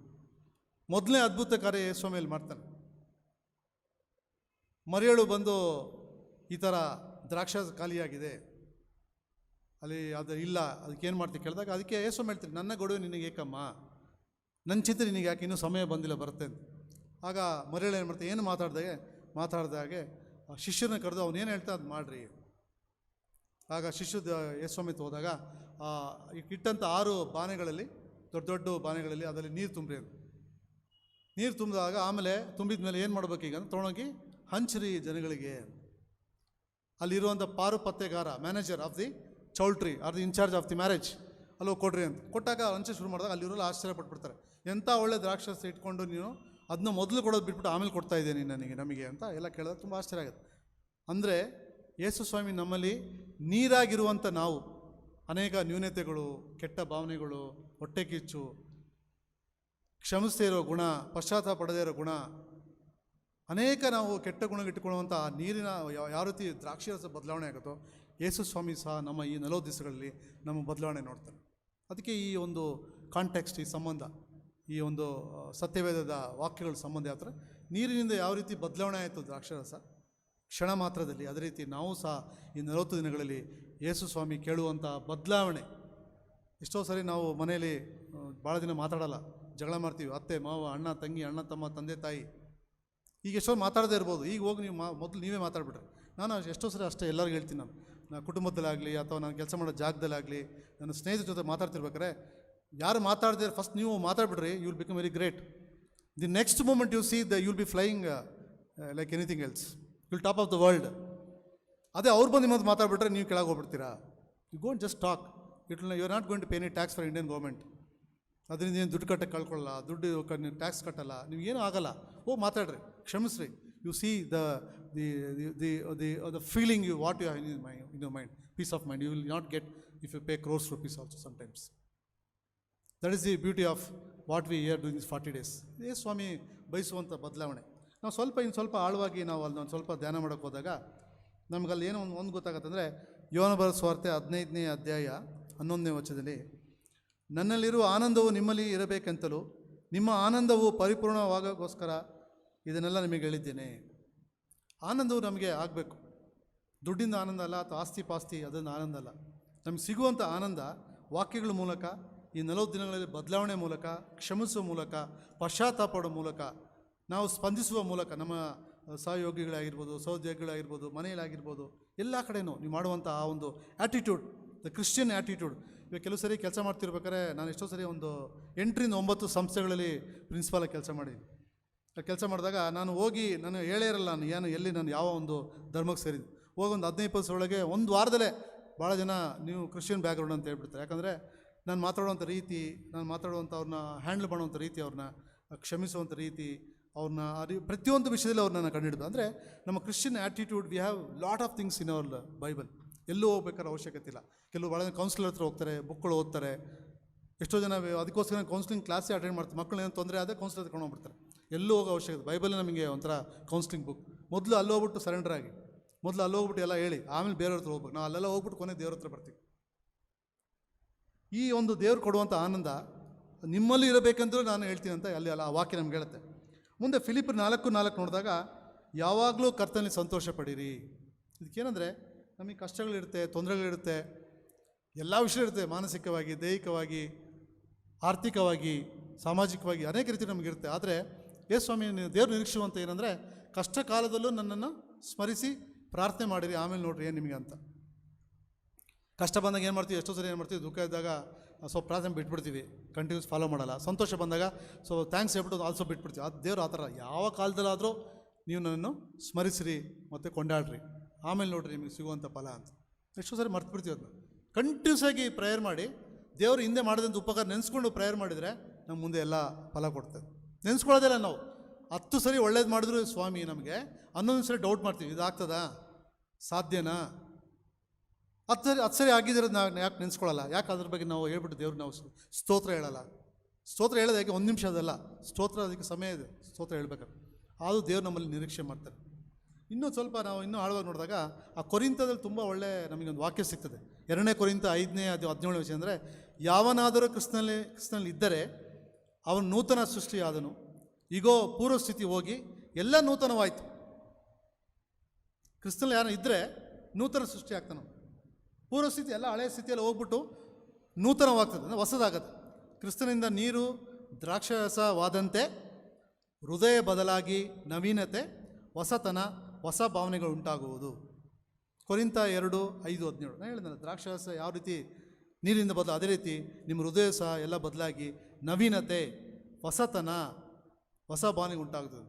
Speaker 4: ಮೊದಲನೇ ಅದ್ಭುತ ಕಾರ್ಯ ಯೇಸು ಮೇಲೆ ಮಾಡ್ತಾನೆ. ಮರಿಯಳು ಬಂದು ಈ ಥರ ದ್ರಾಕ್ಷ ಖಾಲಿಯಾಗಿದೆ, ಅಲ್ಲಿ ಅದು ಇಲ್ಲ, ಅದಕ್ಕೇನು ಮಾಡ್ತೀವಿ ಕೇಳಿದಾಗ ಅದಕ್ಕೆ ಯೇಸು ಹೇಳ್ತೀನಿ, ನನ್ನ ಗೊಡವೆ ನಿನಗೆ ಏಕಮ್ಮ, ನನ್ನ ಚಿತ್ರ ನಿನಗೆ ಯಾಕೆ ಇನ್ನೂ ಸಮಯ ಬಂದಿಲ್ಲ ಬರುತ್ತೆ ಅಂತ. ಆಗ ಮರಿಯಳು ಏನು ಮಾಡ್ತಾರೆ, ಏನು ಮಾತಾಡ್ದಾಗೆ ಶಿಷ್ಯರನ್ನ ಕರೆದು ಅವನು ಏನು ಹೇಳ್ತಾ ಅದು ಮಾಡಿರಿ. ಆಗ ಶಿಷ್ಯದ ಯೇಸ್ವಾಮಿತ್ ಹೋದಾಗ ಇಟ್ಟಂಥ 6 ಬಾನೆಗಳಲ್ಲಿ, ದೊಡ್ಡ ದೊಡ್ಡ ಬಾನೆಗಳಲ್ಲಿ ಅದರಲ್ಲಿ ನೀರು ತುಂಬ್ರಿ ಅದು. ನೀರು ತುಂಬಿದಾಗ ಆಮೇಲೆ ತುಂಬಿದ ಮೇಲೆ ಏನು ಮಾಡ್ಬೇಕೀಗ ಅಂತ ತೊಗೊಂಡೋಗಿ ಹಂಚ್ರಿ ಜನಗಳಿಗೆ. ಅಲ್ಲಿರುವಂಥ ಪಾರುಪತ್ತೆಗಾರ, manager of the choultry or the in charge of the marriage, ಅಲ್ಲೋ ಕೊಡ್ರಿ ಅಂತ ಕೊಟ್ಟಾಗ ಹಂಚೆ ಶುರು ಮಾಡಿದಾಗ ಅಲ್ಲಿರೋಲ್ಲ ಆಶ್ಚರ್ಯಪಟ್ಬಿಡ್ತಾರೆ. ಎಂಥ ಒಳ್ಳೆ ದ್ರಾಕ್ಷಸ ಇಟ್ಕೊಂಡು ನೀನು ಅದನ್ನ ಮೊದಲು ಕೊಡೋದು ಬಿಟ್ಬಿಟ್ಟು ಆಮೇಲೆ ಕೊಡ್ತಾ ಇದ್ದೀನಿ ನಮಗೆ ಅಂತ ಎಲ್ಲ ಕೇಳಿದಾಗ ತುಂಬ ಆಶ್ಚರ್ಯ ಆಗುತ್ತೆ. ಅಂದರೆ ಯೇಸು ಸ್ವಾಮಿ ನಮ್ಮಲ್ಲಿ ನೀರಾಗಿರುವಂಥ ನಾವು ಅನೇಕ ನ್ಯೂನತೆಗಳು, ಕೆಟ್ಟ ಭಾವನೆಗಳು, ಹೊಟ್ಟೆ ಕಿಚ್ಚು, ಕ್ಷಮಿಸದೇ ಇರೋ ಗುಣ, ಪಶ್ಚಾತ್ತಾಪ ಪಡದೇ ಇರೋ ಗುಣ, ಅನೇಕ ನಾವು ಕೆಟ್ಟ ಗುಣಗಿಟ್ಟುಕೊಳ್ಳುವಂಥ ಆ ನೀರಿನ ಯಾವ ರೀತಿ ದ್ರಾಕ್ಷಿರಸ ಬದಲಾವಣೆ ಆಗುತ್ತೋ ಯೇಸು ಸ್ವಾಮಿ ಸಹ ನಮ್ಮ ಈ 40 ದಿವಸಗಳಲ್ಲಿ ನಮ್ಮ ಬದಲಾವಣೆ ನೋಡ್ತಾರೆ. ಅದಕ್ಕೆ ಈ ಒಂದು ಕಾಂಟೆಕ್ಸ್ಟ್, ಈ ಸಂಬಂಧ, ಈ ಒಂದು ಸತ್ಯವೇದದ ವಾಕ್ಯಗಳ ಸಂಬಂಧ ಯಾವ ಥರ ನೀರಿನಿಂದ ಯಾವ ರೀತಿ ಬದಲಾವಣೆ ಆಯಿತು ದ್ರಾಕ್ಷರಸ ಕ್ಷಣ ಮಾತ್ರದಲ್ಲಿ, ಅದೇ ರೀತಿ ನಾವು ಸಹ ಈ 40 ದಿನಗಳಲ್ಲಿ ಯೇಸು ಸ್ವಾಮಿ ಕೇಳುವಂಥ ಬದಲಾವಣೆ. ಎಷ್ಟೋ ಸರಿ ನಾವು ಮನೆಯಲ್ಲಿ ಭಾಳ ದಿನ ಮಾತಾಡಲ್ಲ, ಜಗಳ ಮಾಡ್ತೀವಿ, ಅತ್ತೆ ಮಾವ, ಅಣ್ಣ ತಂಗಿ, ಅಣ್ಣ ತಮ್ಮ, ತಂದೆ ತಾಯಿ, ಈಗ ಎಷ್ಟೋ ಮಾತಾಡದೇ ಇರ್ಬೋದು. ಈಗ ಹೋಗಿ ನೀವು ಮೊದಲು ನೀವೇ ಮಾತಾಡ್ಬಿಟ್ರೆ. ನಾನು ಎಷ್ಟೋ ಸರಿ ಅಷ್ಟೇ ಎಲ್ಲರಿಗೂ ಹೇಳ್ತೀನಿ. ನಾನು ಕುಟುಂಬದಲ್ಲಾಗಲಿ ಅಥವಾ ನಾನು ಕೆಲಸ ಮಾಡೋ ಜಾಗದಲ್ಲಾಗಲಿ ನನ್ನ ಸ್ನೇಹಿತರ ಜೊತೆ ಮಾತಾಡ್ತಿರ್ಬೇಕಾದ್ರೆ ಯಾರು ಮಾತಾಡದೇ ಫಸ್ಟ್ ನೀವು ಮಾತಾಡ್ಬಿಡ್ರಿ, you will become very great. The next moment you see you will be flying like anything else, you will top of the world. ಅದೇ ಅವ್ರು ಬಂದು ನಿಮ್ಮದು ಮಾತಾಡ್ಬಿಟ್ರೆ ನೀವು ಕೆಳಗೆ ಹೋಗ್ಬಿಡ್ತೀರಾ. You won't just talk, you are not going to pay any tax for Indian government. ಅದರಿಂದ ಏನು ದುಡ್ಡು ಕಟ್ಟಕ್ಕೆ ಕಳ್ಕೊಳ್ಳಲ್ಲ, ದುಡ್ಡು ಟ್ಯಾಕ್ಸ್ ಕಟ್ಟಲ್ಲ, ನೀವು ಏನೂ ಆಗಲ್ಲ. ಮಾತಾಡ್ರಿ, ಕ್ಷಮಿಸ್ರಿ. You see the feeling you what you have in your mind, peace of mind you will not get if you pay crores rupees also sometimes. That is the beauty of what we here doing this 40 days. ಇದೇ ಸ್ವಾಮಿ ಬಯಸುವಂಥ ಬದಲಾವಣೆ. ನಾವು ಇನ್ನು ಸ್ವಲ್ಪ ಆಳವಾಗಿ ನಾವು ಅಲ್ಲಿ ಒಂದು ಸ್ವಲ್ಪ ಧ್ಯಾನ ಮಾಡೋಕ್ಕೆ ಹೋದಾಗ ನಮಗಲ್ಲಿ ಏನೋ ಒಂದು ಗೊತ್ತಾಗತ್ತಂದರೆ, ಯೋಹಾನ ಬರೆದ ಸುವಾರ್ತೆ 15ನೇ ಅಧ್ಯಾಯ 11ನೇ ವಚನದಲ್ಲಿ, ನನ್ನಲ್ಲಿರುವ ಆನಂದವು ನಿಮ್ಮಲ್ಲಿ ಇರಬೇಕೆಂತಲೂ ನಿಮ್ಮ ಆನಂದವು ಪರಿಪೂರ್ಣವಾಗೋಕ್ಕೋಸ್ಕರ ಇದನ್ನೆಲ್ಲ ನಿಮಗೆ ಹೇಳಿದ್ದೇನೆ. ಆನಂದವು ನಮಗೆ ಆಗಬೇಕು. ದುಡ್ಡಿಂದ ಆನಂದ ಅಲ್ಲ, ಅಥವಾ ಆಸ್ತಿ ಪಾಸ್ತಿ ಅದರಿಂದ ಆನಂದ ಅಲ್ಲ. ನಮಗೆ ಸಿಗುವಂಥ ಆನಂದ ವಾಕ್ಯಗಳ ಮೂಲಕ, ಈ 40 ದಿನಗಳಲ್ಲಿ ಬದಲಾವಣೆ ಮೂಲಕ, ಕ್ಷಮಿಸುವ ಮೂಲಕ, ಪಶ್ಚಾತ್ತಾಪ ಪಡೋ ಮೂಲಕ, ನಾವು ಸ್ಪಂದಿಸುವ ಮೂಲಕ, ನಮ್ಮ ಸಹಯೋಗಿಗಳಾಗಿರ್ಬೋದು, ಸಹೋದ್ಯೋಗಿಗಳಾಗಿರ್ಬೋದು, ಮನೆಯಲ್ಲಾಗಿರ್ಬೋದು, ಎಲ್ಲ ಕಡೆಯೂ ನೀವು ಮಾಡುವಂಥ ಆ ಒಂದು ಆ್ಯಟಿಟ್ಯೂಡ್, ದ ಕ್ರಿಶ್ಚಿಯನ್ ಆ್ಯಟಿಟ್ಯೂಡ್. ಇವಾಗ ಕೆಲವು ಸರಿ ಕೆಲಸ ಮಾಡ್ತಿರ್ಬೇಕಾದ್ರೆ ನಾನು ಎಷ್ಟೋ ಸರಿ ಒಂದು 8 ರಿಂದ 9 ಸಂಸ್ಥೆಗಳಲ್ಲಿ ಪ್ರಿನ್ಸಿಪಾಲಾಗಿ ಕೆಲಸ ಮಾಡಿದ್ದೀನಿ. ಕೆಲಸ ಮಾಡಿದಾಗ ನಾನು ಹೋಗಿ ನಾನು ಹೇಳೇ ಇರಲ್ಲ ನಾನು ಯಾವ ಒಂದು ಧರ್ಮಕ್ಕೆ ಸೇರಿದ್ದು. ಹೋಗಿ ಒಂದು 15-20 ಒಳಗೆ ಒಂದು ವಾರದಲ್ಲೇ ಭಾಳ ಜನ ನೀವು ಕ್ರಿಶ್ಚಿಯನ್ ಬ್ಯಾಕ್ಗ್ರೌಂಡ್ ಅಂತ ಹೇಳ್ಬಿಡ್ತಾರೆ. ಯಾಕಂದರೆ ನಾನು ಮಾತಾಡುವಂಥ ರೀತಿ, ನಾನು ಮಾತಾಡುವಂಥ ಅವ್ರನ್ನ ಹ್ಯಾಂಡಲ್ ಮಾಡುವಂಥ ರೀತಿ, ಅವ್ರನ್ನ ಕ್ಷಮಿಸುವಂಥ ರೀತಿ, ಅವ್ರನ್ನ ಪ್ರತಿಯೊಂದು ವಿಷಯದಲ್ಲಿ ಅವ್ರನ್ನ ಕಂಡುಹಿಡಿದು. ಅಂದರೆ ನಮ್ಮ Christian attitude, we have lot of things in our Bible. ಎಲ್ಲೂ ಹೋಗ್ಬೇಕಾದ್ರೆ ಅವಶ್ಯಕತೆ ಇಲ್ಲ. ಕೆಲವು ಭಾಳ ಜನ ಕೌನ್ಸಿಲರ್ ಹತ್ರ ಹೋಗ್ತಾರೆ, ಬುಕ್ಗಳು ಓದ್ತಾರೆ. ಎಷ್ಟೋ ಜನ ಅದಕ್ಕೋಸ್ಕರ ಕೌನ್ಸಿಲಿಂಗ್ ಕ್ಲಾಸೇ ಅಟೆಂಡ್ ಮಾಡ್ತಾರೆ. ಮಕ್ಕಳು ಏನು ತೊಂದರೆ ಆದರೆ ಕೌನ್ಸಿಲರ್ ಹತ್ರ ಹೋಗ್ಬಿಡ್ತಾರೆ. ಎಲ್ಲೂ ಹೋಗೋ ಅವಶ್ಯಕತೆ. ಬೈಬಲ್ ನಮಗೆ ಒಂಥರ ಕೌನ್ಸಿಲಿಂಗ್ ಬುಕ್. ಮೊದಲು ಅಲ್ಲಿ ಹೋಗ್ಬಿಟ್ಟು ಸರೆಂಡರ್ ಆಗಿ, ಮೊದಲು ಅಲ್ಲಿ ಹೋಗ್ಬಿಟ್ಟು ಎಲ್ಲ ಹೇಳಿ, ಆಮೇಲೆ ಬೇರೆಯವ್ರ ಹತ್ರ ಹೋಗ್ಬೇಕು. ನಾವು ಅಲ್ಲೆಲ್ಲ ಹೋಗ್ಬಿಟ್ಟು ಕೊನೆ ದೇವ್ರ ಹತ್ರ ಬರ್ತೀವಿ. ಈ ಒಂದು ದೇವ್ರು ಕೊಡುವಂಥ ಆನಂದ ನಿಮ್ಮಲ್ಲಿ ಇರಬೇಕಂತಲೂ ನಾನು ಹೇಳ್ತೀನಿ ಅಂತ ಅಲ್ಲಿ ಆ ವಾಕ್ಯ ನಮ್ಗೆ ಹೇಳುತ್ತೆ. ಮುಂದೆ ಫಿಲಿಪ್ಪರ್ 4:4 ನೋಡಿದಾಗ, ಯಾವಾಗಲೂ ಕರ್ತನಲ್ಲಿ ಸಂತೋಷ ಪಡೀರಿ. ಇದಕ್ಕೇನೆಂದರೆ ನಮಗೆ ಕಷ್ಟಗಳಿರುತ್ತೆ, ತೊಂದರೆಗಳಿರುತ್ತೆ, ಎಲ್ಲ ವಿಷಯ ಇರುತ್ತೆ. ಮಾನಸಿಕವಾಗಿ, ದೈಹಿಕವಾಗಿ, ಆರ್ಥಿಕವಾಗಿ, ಸಾಮಾಜಿಕವಾಗಿ ಅನೇಕ ರೀತಿ ನಮಗಿರುತ್ತೆ. ಆದರೆ ಯೇಸುಸ್ವಾಮಿ ದೇವ್ರು ನಿರೀಕ್ಷಿಸುವಂಥ ಏನಂದರೆ, ಕಷ್ಟ ಕಾಲದಲ್ಲೂ ನನ್ನನ್ನು ಸ್ಮರಿಸಿ ಪ್ರಾರ್ಥನೆ ಮಾಡಿರಿ, ಆಮೇಲೆ ನೋಡ್ರಿ ಏನು ನಿಮಗೆ ಅಂತ. ಕಷ್ಟ ಬಂದಾಗ ಏನು ಮಾಡ್ತೀವಿ, ಎಷ್ಟೋ ಸರಿ ಏನು ಮಾಡ್ತೀವಿ, ದುಃಖ ಇದ್ದಾಗ ಸ್ವಲ್ಪ ಪ್ರಾರ್ಥನೆ ಬಿಟ್ಬಿಡ್ತೀವಿ, ಕಂಟಿನ್ಯೂಸ್ ಫಾಲೋ ಮಾಡಲ್ಲ. ಸಂತೋಷ ಬಂದಾಗ ಥ್ಯಾಂಕ್ಸ್ ಹೇಳ್ಬಿಟ್ಟು ಆಲ್ಸೋ ಬಿಟ್ಬಿಡ್ತೀವಿ. ಅದು ದೇವ್ರು ಆ ಥರ ಯಾವ ಕಾಲದಲ್ಲಾದರೂ ನೀವು ನನ್ನನ್ನು ಸ್ಮರಿಸಿರಿ ಮತ್ತು ಕೊಂಡಾಡ್ರಿ, ಆಮೇಲೆ ನೋಡ್ರಿ ನಿಮಗೆ ಸಿಗುವಂಥ ಫಲ ಅಂತ. ಎಷ್ಟೋ ಸರಿ ಮರ್ತು ಬಿಡ್ತೀವಿ ಅದನ್ನ. ಕಂಟಿನ್ಯೂಸ್ ಆಗಿ ಪ್ರೇಯರ್ ಮಾಡಿ ದೇವರು ಹಿಂದೆ ಮಾಡಿದಂಥ ಉಪಕಾರ ನೆನೆಸ್ಕೊಂಡು ಪ್ರೇಯರ್ ಮಾಡಿದರೆ ನಮ್ಗೆ ಮುಂದೆ ಎಲ್ಲ ಫಲ ಕೊಡ್ತದೆ. ನೆನೆಸ್ಕೊಳ್ಳೋದಿಲ್ಲ ನಾವು. 10 ಸರಿ ಒಳ್ಳೇದು ಮಾಡಿದ್ರು ಸ್ವಾಮಿ ನಮಗೆ, 11 ಸರಿ ಡೌಟ್ ಮಾಡ್ತೀವಿ, ಇದಾಗ್ತದಾ, ಸಾಧ್ಯನಾ? 10 ಸರಿ ಆಗಿದ್ದರೆ ನಾವು ಯಾಕೆ ನೆನೆಸ್ಕೊಳ್ಳಲ್ಲ? ಯಾಕೆ ಅದ್ರ ಬಗ್ಗೆ ನಾವು ಹೇಳ್ಬಿಟ್ಟು ದೇವ್ರಿಗೆ ನಾವು ಸ್ತೋತ್ರ ಹೇಳಲ್ಲ? ಸ್ತೋತ್ರ ಹೇಳೋದು ಯಾಕೆ 1 ನಿಮಿಷ ಅದಲ್ಲ, ಸ್ತೋತ್ರ ಅದಕ್ಕೆ ಸಮಯ ಇದೆ, ಸ್ತೋತ್ರ ಹೇಳ್ಬೇಕಾದ್ರೆ. ಅದು ದೇವ್ರು ನಮ್ಮಲ್ಲಿ ನಿರೀಕ್ಷೆ ಮಾಡ್ತಾರೆ. ಇನ್ನೂ ಸ್ವಲ್ಪ ನಾವು ಇನ್ನೂ ಆಳವಾಗಿ ನೋಡಿದಾಗ ಆ ಕೊರಿಂಥದಲ್ಲಿ ತುಂಬ ಒಳ್ಳೆ ನಮಗೊಂದು ವಾಕ್ಯ ಸಿಗ್ತದೆ. 2 ಕೊರಿಂಥ 5:17 ಅಂದರೆ, ಯಾವನಾದರೂ ಕ್ರಿಸ್ತನಲ್ಲಿ ಇದ್ದರೆ ಅವನು ನೂತನ ಸೃಷ್ಟಿಯಾದನು, ಈಗೋ ಪೂರ್ವ ಸ್ಥಿತಿ ಹೋಗಿ ಎಲ್ಲ ನೂತನವಾಯಿತು. ಕ್ರಿಸ್ತನಲ್ಲಿ ಯಾರು ಇದ್ದರೆ ನೂತನ ಸೃಷ್ಟಿ ಆಗ್ತಾನೆ. ಪೂರ್ವ ಸ್ಥಿತಿ ಎಲ್ಲ ಹಳೆಯ ಸ್ಥಿತಿಯಲ್ಲಿ ಹೋಗ್ಬಿಟ್ಟು ನೂತನವಾಗ್ತದೆ, ಅಂದರೆ ಹೊಸದಾಗತ್ತೆ. ಕ್ರಿಸ್ತನಿಂದ ನೀರು ದ್ರಾಕ್ಷಾರಸವಾದಂತೆ ಹೃದಯ ಬದಲಾಗಿ ನವೀನತೆ, ಹೊಸತನ, ಹೊಸ ಭಾವನೆಗಳು ಉಂಟಾಗುವುದು. ಕೊರಿಂಥ 2:5-17 ನಾನು ಹೇಳಿದ್ನಲ್ಲ, ದ್ರಾಕ್ಷಾರಸ ಯಾವ ರೀತಿ ನೀರಿನಿಂದ ಅದೇ ರೀತಿ ನಿಮ್ಮ ಹೃದಯ ಸಹ ಎಲ್ಲ ಬದಲಾಗಿ ನವೀನತೆ, ಹೊಸತನ, ಹೊಸ ಭಾವನೆಗೆ ಉಂಟಾಗ್ತದೆ.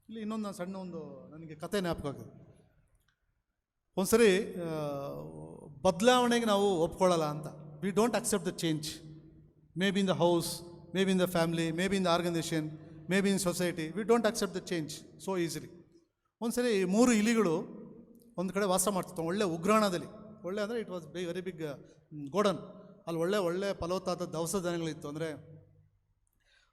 Speaker 4: ಇಲ್ಲಿ ಇನ್ನೊಂದು ಸಣ್ಣ ಒಂದು ನನಗೆ ಕತೆ ಜ್ಞಾಪಕ ಆಗ್ತದೆ. ಒಂದು ಸರಿ ಬದಲಾವಣೆಗೆ ನಾವು ಒಪ್ಕೊಳ್ಳಲ್ಲ ಅಂತ. We don't accept the change. May be in the house, may be in the family, may be in the organisation, may be in society. We don't accept the change so easily. ಒಂದು ಸರಿ 3 ಇಲಿಗಳು ಒಂದು ಕಡೆ ವಾಸ ಮಾಡ್ತಿತ್ತು, ಒಳ್ಳೆ ಉಗ್ರಾಣದಲ್ಲಿ. ಒಳ್ಳೆ ಅಂದರೆ it was very big godown. ಅಲ್ಲಿ ಒಳ್ಳೆ ಫಲವತ್ತಾದ ದವಸ ಧಾನ್ಯಗಳಿತ್ತು, ಅಂದರೆ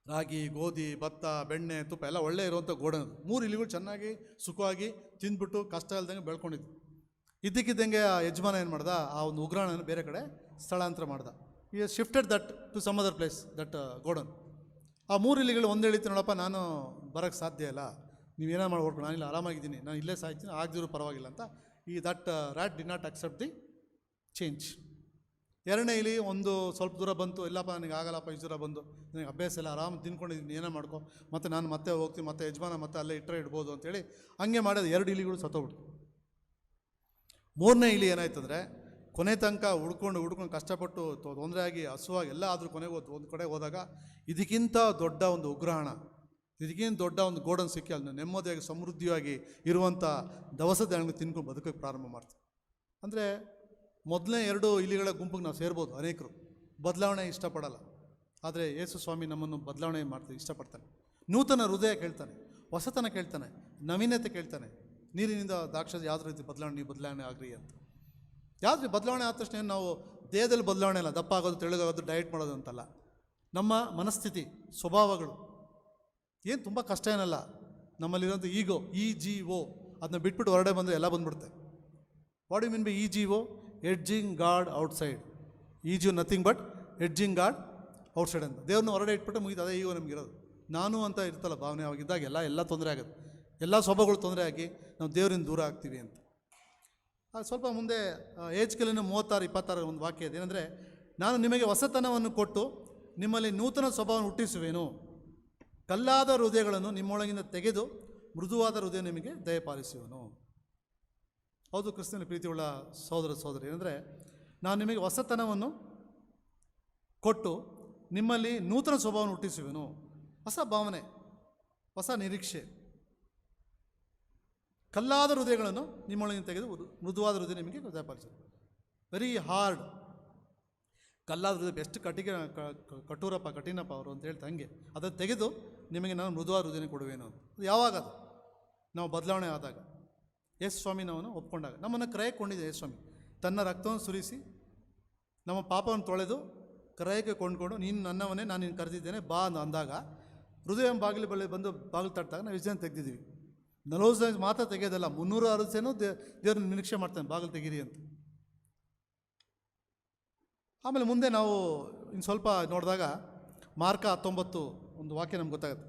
Speaker 4: ರಾಗಿ, ಗೋಧಿ, ಭತ್ತ, ಬೆಣ್ಣೆ, ತುಪ್ಪ ಎಲ್ಲ ಒಳ್ಳೆ ಇರುವಂಥ ಗೋಡನ್. 3 ಇಲಿಗಳು ಚೆನ್ನಾಗಿ ಸುಖವಾಗಿ ತಿಂದ್ಬಿಟ್ಟು ಕಷ್ಟ ಇಲ್ದಂಗೆ ಬೆಳ್ಕೊಂಡಿದ್ದು. ಇದ್ದಕ್ಕಿದ್ದಂಗೆ ಆ ಯಜಮಾನ ಏನು ಮಾಡ್ದ, ಆ ಒಂದು ಉಗ್ರಾಣನ ಬೇರೆ ಕಡೆ ಸ್ಥಳಾಂತರ ಮಾಡ್ದ. He shifted that to some other place, that godown. ಆ 3 ಇಲಿಗಳು ಒಂದು ಹೇಳಿತ್ತು, ನೋಡಪ್ಪ ನಾನು ಬರೋಕ್ಕೆ ಸಾಧ್ಯ ಇಲ್ಲ, ನೀವೇನೋ ಮಾಡಿ ಹೊಡ್ಕೊಂಡು, ನಾನಿಲ್ಲ ಆರಾಮಾಗಿದ್ದೀನಿ, ನಾನು ಇಲ್ಲೇ ಸಾಯ್ತೀನಿ, ಆಗದಿರೋ ಪರವಾಗಿಲ್ಲ ಅಂತ. ಈ that rat did not accept the change. 2ನೇ ಇಲಿ ಒಂದು ಸ್ವಲ್ಪ ದೂರ ಬಂತು, ಇಲ್ಲಪ್ಪ ನನಗೆ ಆಗಲ್ಲಪ್ಪ, ಇಷ್ಟು ದೂರ ಬಂದು ನನಗೆ ಅಭ್ಯಾಸ ಇಲ್ಲ, ಆರಾಮ ತಿನ್ಕೊಂಡಿದ್ದೀನಿ, ಏನೋ ಮಾಡ್ಕೊ, ಮತ್ತು ನಾನು ಮತ್ತೆ ಹೋಗ್ತೀನಿ, ಮತ್ತೆ ಯಜಮಾನ ಮತ್ತೆ ಅಲ್ಲೇ ಇಟ್ಟರೆ ಇಡ್ಬೋದು ಅಂತೇಳಿ ಹಂಗೆ ಮಾಡೋದು. 2 ಇಲಿಗಳು ಸತ್ತೋಗ್ಬಿಡ್ತು. 3ನೇ ಇಲಿ ಏನಾಯ್ತಂದರೆ, ಕೊನೆ ತನಕ ಹುಡ್ಕೊಂಡು ಕಷ್ಟಪಟ್ಟು ತೊಂದರೆ ಆಗಿ ಹಸುವಾಗಿ ಎಲ್ಲ ಆದರೂ ಕೊನೆಗೆ ಒಂದು ಕಡೆ ಹೋದಾಗ ಇದಕ್ಕಿಂತ ದೊಡ್ಡ ಒಂದು ಉಗ್ರಹಣ, ಇದಕ್ಕಿಂತ ದೊಡ್ಡ ಒಂದು ಗೋಡನ್ ಸಿಕ್ಕಿ ಅಲ್ಲಿ ನೆಮ್ಮದಿಯಾಗಿ ಸಮೃದ್ಧಿಯಾಗಿ ಇರುವಂಥ ದವಸ ಧಾನ್ಯಗಳು ತಿನ್ಕೊಂಡು ಬದುಕೋಕ್ಕೆ ಪ್ರಾರಂಭ ಮಾಡ್ತೀವಿ. ಅಂದರೆ ಮೊದಲನೇ 2 ಇಲಿಗಳ ಗುಂಪಿಗೆ ನಾವು ಸೇರ್ಬೋದು. ಅನೇಕರು ಬದಲಾವಣೆ ಇಷ್ಟಪಡಲ್ಲ, ಆದರೆ ಯೇಸು ಸ್ವಾಮಿ ನಮ್ಮನ್ನು ಬದಲಾವಣೆ ಮಾಡ್ತೀವಿ, ಇಷ್ಟಪಡ್ತಾನೆ. ನೂತನ ಹೃದಯ ಕೇಳ್ತಾನೆ, ಹೊಸತನ ಕೇಳ್ತಾನೆ, ನವೀನತೆ ಕೇಳ್ತಾನೆ. ನೀರಿನಿಂದ ದ್ರಾಕ್ಷಾರಸ ಯಾವುದೇ ರೀತಿ ಬದಲಾವಣೆ ಆಗ್ರಿ ಅಂತ. ಯಾವುದೇ ಬದಲಾವಣೆ ಆದ ತಕ್ಷಣ ನಾವು ದೇಹದಲ್ಲಿ ಬದಲಾವಣೆ ಅಲ್ಲ, ದಪ್ಪ ಆಗೋದು, ತೆಳ್ಳಗಾಗೋದು, ಡಯಟ್ ಮಾಡೋದು ಅಂತಲ್ಲ. ನಮ್ಮ ಮನಸ್ಥಿತಿ, ಸ್ವಭಾವಗಳು ಏನು ತುಂಬ ಕಷ್ಟ ಏನಲ್ಲ. ನಮ್ಮಲ್ಲಿರೋಂಥ ಈಗೋ, EGO ಅದನ್ನ ಬಿಟ್ಬಿಟ್ಟು ಹೊರಡೆ ಬಂದರೆ ಎಲ್ಲ ಬಂದ್ಬಿಡುತ್ತೆ. What you mean by EGO? Edging God outside. EGO nothing but edging God outside ಅಂತ. ದೇವ್ರನ್ನ ಹೊರಡೆ ಇಟ್ಬಿಟ್ಟು ಮುಗಿದು ಅದೇ ಈಗೋ ನಮಗಿರೋದು. ನಾನು ಅಂತ ಇರ್ತಲ್ಲ ಭಾವನೆ, ಅವಾಗಿದ್ದಾಗ ಎಲ್ಲ ತೊಂದರೆ ಆಗುತ್ತೆ, ಎಲ್ಲ ಸ್ವಭಾವಗಳು ತೊಂದರೆ ಆಗಿ ನಾವು ದೇವರಿಂದ ದೂರ ಆಗ್ತೀವಿ ಅಂತ. ಸ್ವಲ್ಪ ಮುಂದೆ ಏಜ್ಕಲಿನ 36:26 ಒಂದು ವಾಕ್ಯ ಇದೆ, ಏನಂದರೆ, ನಾನು ನಿಮಗೆ ಹೊಸತನವನ್ನು ಕೊಟ್ಟು ನಿಮ್ಮಲ್ಲಿ ನೂತನ ಸ್ವಭಾವವನ್ನು ಹುಟ್ಟಿಸುವೆನು, ಕಲ್ಲಾದ ಹೃದಯಗಳನ್ನು ನಿಮ್ಮೊಳಗಿಂದ ತೆಗೆದು ಮೃದುವಾದ ಹೃದಯ ನಿಮಗೆ ದಯಪಾಲಿಸುವನು. ಹೌದು ಕ್ರಿಸ್ತನಲ್ಲಿ ಪ್ರೀತಿಯುಳ್ಳ ಸಹೋದರಿ, ಏನಂದರೆ, ನಾನು ನಿಮಗೆ ಹೊಸತನವನ್ನು ಕೊಟ್ಟು ನಿಮ್ಮಲ್ಲಿ ನೂತನ ಸ್ವಭಾವವನ್ನು ಹುಟ್ಟಿಸುವೆನು. ಹೊಸ ಭಾವನೆ, ಹೊಸ ನಿರೀಕ್ಷೆ. ಕಲ್ಲಾದ ಹೃದಯಗಳನ್ನು ನಿಮ್ಮೊಳಗಿಂದ ತೆಗೆದು ಮೃದುವಾದ ಹೃದಯ ನಿಮಗೆ ದಯಪಾಲಿಸುವುದು. Very hard. ಕಲ್ಲಾದ ಹೃದಯ ಎಷ್ಟು ಕಠಿಣಪ್ಪ ಅವರು ಅಂತ ಹೇಳ್ತಾ ಹಂಗೆ ಅದನ್ನು ತೆಗೆದು ನಿಮಗೆ ನಾನು ಮೃದುವಾದ ಹೃದಯ ಕೊಡುವೇನು ಅಂತ. ಅದು ಯಾವಾಗ? ಅದು ನಾವು ಬದಲಾವಣೆ ಆದಾಗ, ಯೇಸು ಸ್ವಾಮಿ ನಾವನ್ನು ಒಪ್ಕೊಂಡಾಗ. ನಮ್ಮನ್ನು ಕ್ರಯಕೊಂಡಿದೆ ಯೇಸು ಸ್ವಾಮಿ. ತನ್ನ ರಕ್ತವನ್ನು ಸುರಿಸಿ ನಮ್ಮ ಪಾಪವನ್ನು ತೊಳೆದು ಕ್ರಯಕ್ಕೆ ಕೊಂಡ್ಕೊಂಡು, ನೀನು ನನ್ನವನೇ, ನಾನು ನಿನ್ನ ಕರೆದಿದ್ದೇನೆ ಬಾ ಅಂದಾಗ, ಹೃದಯ ಬಾಗಿಲು ಬಳಿ ಬಂದು ಬಾಗಿಲು ತಟ್ಟಾಗ ನಾವು ವಿಜಯನ ತೆಗೆದಿದ್ದೀವಿ. 40 ದಿನ ಮಾತ್ರ ತೆಗೆಯೋದಲ್ಲ, 360 ದಿನ ದೇವ್ರನ್ನ ನಿರೀಕ್ಷೆ ಮಾಡ್ತಾನೆ ಬಾಗಿಲು ತೆಗೀರಿ ಅಂತ. ಆಮೇಲೆ ಮುಂದೆ ನಾವು ಇನ್ನು ಸ್ವಲ್ಪ ನೋಡಿದಾಗ ಮಾರ್ಕ 19 ಒಂದು ವಾಕ್ಯ ನಮ್ಗೆ ಗೊತ್ತಾಗುತ್ತೆ.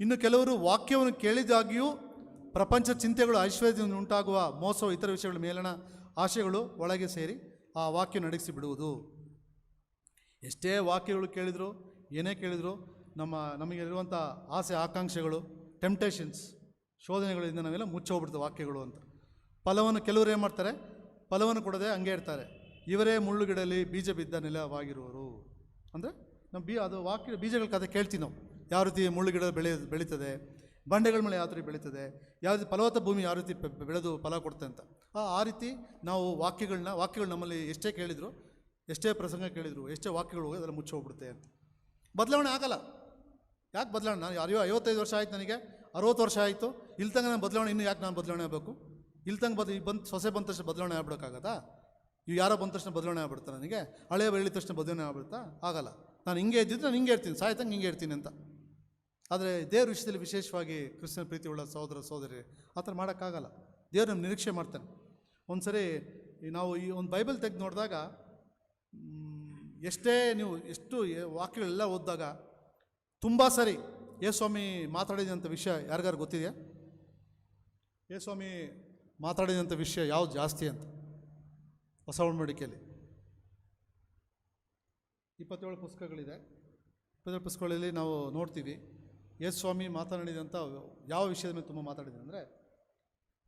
Speaker 4: ಇನ್ನು ಕೆಲವರು ವಾಕ್ಯವನ್ನು ಕೇಳಿದಾಗಿಯೂ ಪ್ರಪಂಚ ಚಿಂತೆಗಳು, ಐಶ್ವರ್ಯದಿಂದ ಉಂಟಾಗುವ ಮೋಸವು, ಇತರ ವಿಷಯಗಳ ಮೇಲಿನ ಆಶೆಗಳು ಒಳಗೆ ಸೇರಿ ಆ ವಾಕ್ಯ ನಡೆಸಿ ಬಿಡುವುದು. ಎಷ್ಟೇ ವಾಕ್ಯಗಳು ಕೇಳಿದ್ರು, ಏನೇ ಕೇಳಿದ್ರು, ನಮಗಿರುವಂಥ ಆಸೆ ಆಕಾಂಕ್ಷೆಗಳು, ಟೆಂಪ್ಟೇಷನ್ಸ್, ಶೋಧನೆಗಳಿಂದ ನಾವೆಲ್ಲ ಮುಚ್ಚೋಗ್ಬಿಡ್ತವೆ ವಾಕ್ಯಗಳು ಅಂತ. ಫಲವನ್ನು ಕೆಲವರು ಏನು ಮಾಡ್ತಾರೆ, ಫಲವನ್ನು ಕೊಡದೆ ಹಂಗೆ ಇರ್ತಾರೆ. ಇವರೇ ಮುಳ್ಳುಗಿಡಲಿ ಬೀಜ ಬಿದ್ದ ನೆಲವಾಗಿರುವರು. ಅಂದರೆ ಅದು ವಾಕ್ಯ ಬೀಜಗಳ ಕಥೆ ಕೇಳ್ತೀವಿ ನಾವು, ಯಾವ ರೀತಿ ಮುಳ್ಳುಗಿಡ ಬೆಳೀತದೆ, ಬಂಡೆಗಳ ಮೇಲೆ ಯಾವ ರೀತಿ ಬೆಳೀತದೆ, ಯಾವ ರೀತಿ ಫಲವತ್ತ ಭೂಮಿ ಯಾವ ರೀತಿ ಬೆಳೆದು ಫಲ ಕೊಡುತ್ತೆ ಅಂತ. ಆ ರೀತಿ ನಾವು ವಾಕ್ಯಗಳು ನಮ್ಮಲ್ಲಿ ಎಷ್ಟೇ ಕೇಳಿದ್ರು, ಎಷ್ಟೇ ಪ್ರಸಂಗ ಕೇಳಿದ್ರು, ಎಷ್ಟೇ ವಾಕ್ಯಗಳು ಹೋಗಿ ಅದೆಲ್ಲ ಮುಚ್ಚಿ ಹೋಗ್ಬಿಡುತ್ತೆ ಅಂತ. ಬದಲಾವಣೆ ಆಗಲ್ಲ. ಯಾಕೆ ಬದಲಾವಣೆ? ನಾನು 55 ವರ್ಷ ಆಯ್ತು, ನನಗೆ 60 ವರ್ಷ ಆಯಿತು, ಇಲ್ಲಿ ತನಕ ನಾನು ಬದಲಾವಣೆ, ಇನ್ನೂ ಯಾಕೆ ನಾನು ಬದಲಾವಣೆ ಆಗಬೇಕು? ಇಲ್ಲಿ ತನಕ ಸೊಸೆ ಬಂದ ತಕ್ಷಣ ಬದಲಾವಣೆ ಆಗ್ಬಿಡೋಕ್ಕಾಗತ್ತಾ? ಇವು ಯಾರೋ ಬಂದ ತಕ್ಷಣ ಬದಲಾವಣೆ ಆಗ್ಬಿಡ್ತಾ? ನನಗೆ ಹಳೆಯ ಬೆಳ್ಳಿದ ತಕ್ಷಣ ಬದಲಾವಣೆ ಆಗ್ಬಿಡ್ತಾ? ಆಗಲ್ಲ. ನಾನು ಹಿಂಗೆ ಇದ್ದಿದ್ದು ನಾನು ಹಿಂಗೆ ಇರ್ತೀನಿ, ಸಾಯ್ತಂಗೆ ಹಿಂಗೆ ಇರ್ತೀನಿ ಅಂತ. ಆದರೆ ದೇವ್ರ ವಿಷಯದಲ್ಲಿ ವಿಶೇಷವಾಗಿ ಕ್ರಿಶ್ಚಿಯನ್ ಪ್ರೀತಿ ಉಳ್ಳ ಸಹೋದರ ಸಹೋದರಿ ಆ ಥರ ಮಾಡೋಕ್ಕಾಗಲ್ಲ. ದೇವ್ರು ನಮ್ಮ ನಿರೀಕ್ಷೆ ಮಾಡ್ತಾನೆ. ಒಂದು ಸರಿ ನಾವು ಈ ಒಂದು ಬೈಬಲ್ ತೆಗೆದು ನೋಡಿದಾಗ, ಎಷ್ಟು ವಾಕ್ಯಗಳೆಲ್ಲ ಓದಿದಾಗ ತುಂಬ ಸರಿ ಯೇಸುಸ್ವಾಮಿ ಮಾತಾಡಿದಂಥ ವಿಷಯ ಯಾರಿಗಾರು ಗೊತ್ತಿದೆಯಾ? ಯೇಸುಸ್ವಾಮಿ ಮಾತಾಡಿದಂಥ ವಿಷಯ ಯಾವುದು ಜಾಸ್ತಿ ಅಂತ? ಹೊಸ ಒಡಂಬಡಿಕೆಯಲ್ಲಿ 27 ಪುಸ್ತಕಗಳಿದೆ. 27 ಪುಸ್ತಕಗಳಲ್ಲಿ ನಾವು ನೋಡ್ತೀವಿ ಯೇಸುಸ್ವಾಮಿ ಮಾತನಾಡಿದಂಥ ಯಾವ ವಿಷಯದ ಮೇಲೆ ತುಂಬ ಮಾತಾಡಿದೆ ಅಂದರೆ